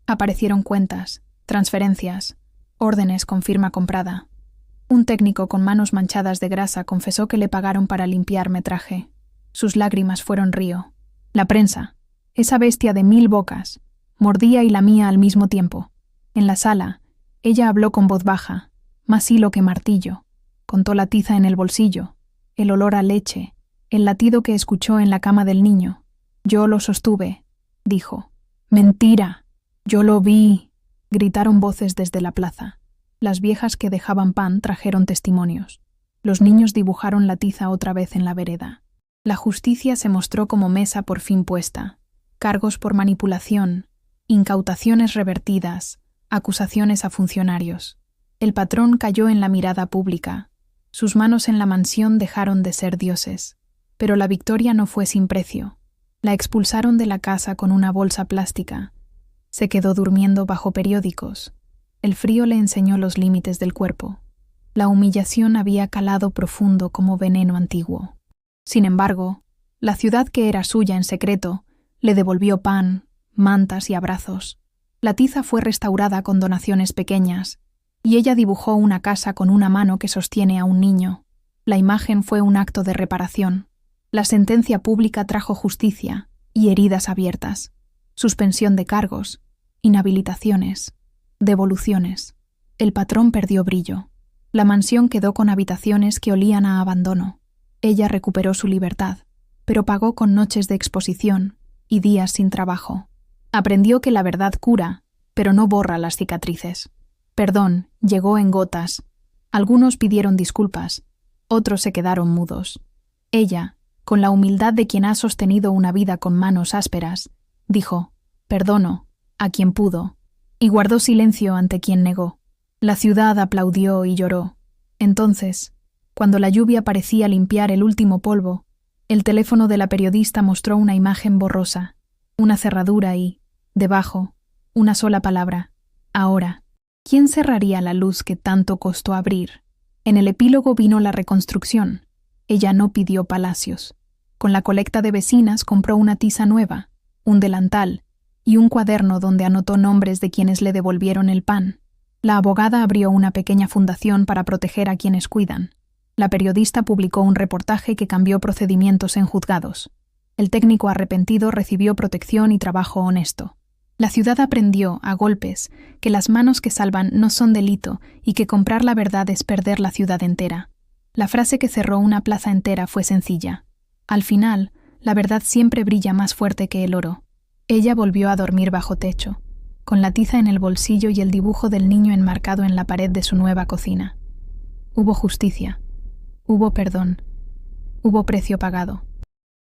Aparecieron cuentas, transferencias, órdenes con firma comprada. Un técnico con manos manchadas de grasa confesó que le pagaron para limpiar metraje. Sus lágrimas fueron río. La prensa, esa bestia de 1000 bocas, Mordía y lamía al mismo tiempo. En la sala, ella habló con voz baja, más hilo que martillo. Contó la tiza en el bolsillo, el olor a leche, el latido que escuchó en la cama del niño. Yo lo sostuve, dijo. Mentira. Yo lo vi. Gritaron voces desde la plaza. Las viejas que dejaban pan trajeron testimonios. Los niños dibujaron la tiza otra vez en la vereda. La justicia se mostró como mesa por fin puesta. Cargos por manipulación, incautaciones revertidas, acusaciones a funcionarios. El patrón cayó en la mirada pública. Sus manos en la mansión dejaron de ser dioses. Pero la victoria no fue sin precio. La expulsaron de la casa con una bolsa plástica. Se quedó durmiendo bajo periódicos. El frío le enseñó los límites del cuerpo. La humillación había calado profundo como veneno antiguo. Sin embargo, la ciudad que era suya en secreto le devolvió pan, mantas y abrazos. La tiza fue restaurada con donaciones pequeñas, y ella dibujó una casa con una mano que sostiene a un niño. La imagen fue un acto de reparación. La sentencia pública trajo justicia y heridas abiertas, suspensión de cargos, inhabilitaciones, devoluciones. El patrón perdió brillo. La mansión quedó con habitaciones que olían a abandono. Ella recuperó su libertad, pero pagó con noches de exposición y días sin trabajo. Aprendió que la verdad cura, pero no borra las cicatrices. Perdón llegó en gotas. Algunos pidieron disculpas, otros se quedaron mudos. Ella, con la humildad de quien ha sostenido una vida con manos ásperas, dijo, «Perdono», a quien pudo, y guardó silencio ante quien negó. La ciudad aplaudió y lloró. Entonces, cuando la lluvia parecía limpiar el último polvo, el teléfono de la periodista mostró una imagen borrosa, una cerradura y, debajo, una sola palabra, «Ahora». ¿Quién cerraría la luz que tanto costó abrir? En el epílogo vino la reconstrucción. Ella no pidió palacios. Con la colecta de vecinas compró una tiza nueva, un delantal y un cuaderno donde anotó nombres de quienes le devolvieron el pan. La abogada abrió una pequeña fundación para proteger a quienes cuidan. La periodista publicó un reportaje que cambió procedimientos en juzgados. El técnico arrepentido recibió protección y trabajo honesto. La ciudad aprendió, a golpes, que las manos que salvan no son delito y que comprar la verdad es perder la ciudad entera. La frase que cerró una plaza entera fue sencilla. Al final, la verdad siempre brilla más fuerte que el oro. Ella volvió a dormir bajo techo, con la tiza en el bolsillo y el dibujo del niño enmarcado en la pared de su nueva cocina. Hubo justicia. Hubo perdón. Hubo precio pagado.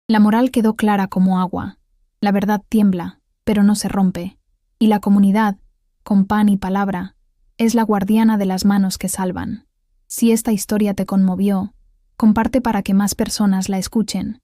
La moral quedó clara como agua. La verdad tiembla, pero no se rompe, y la comunidad, con pan y palabra, es la guardiana de las manos que salvan. Si esta historia te conmovió, comparte para que más personas la escuchen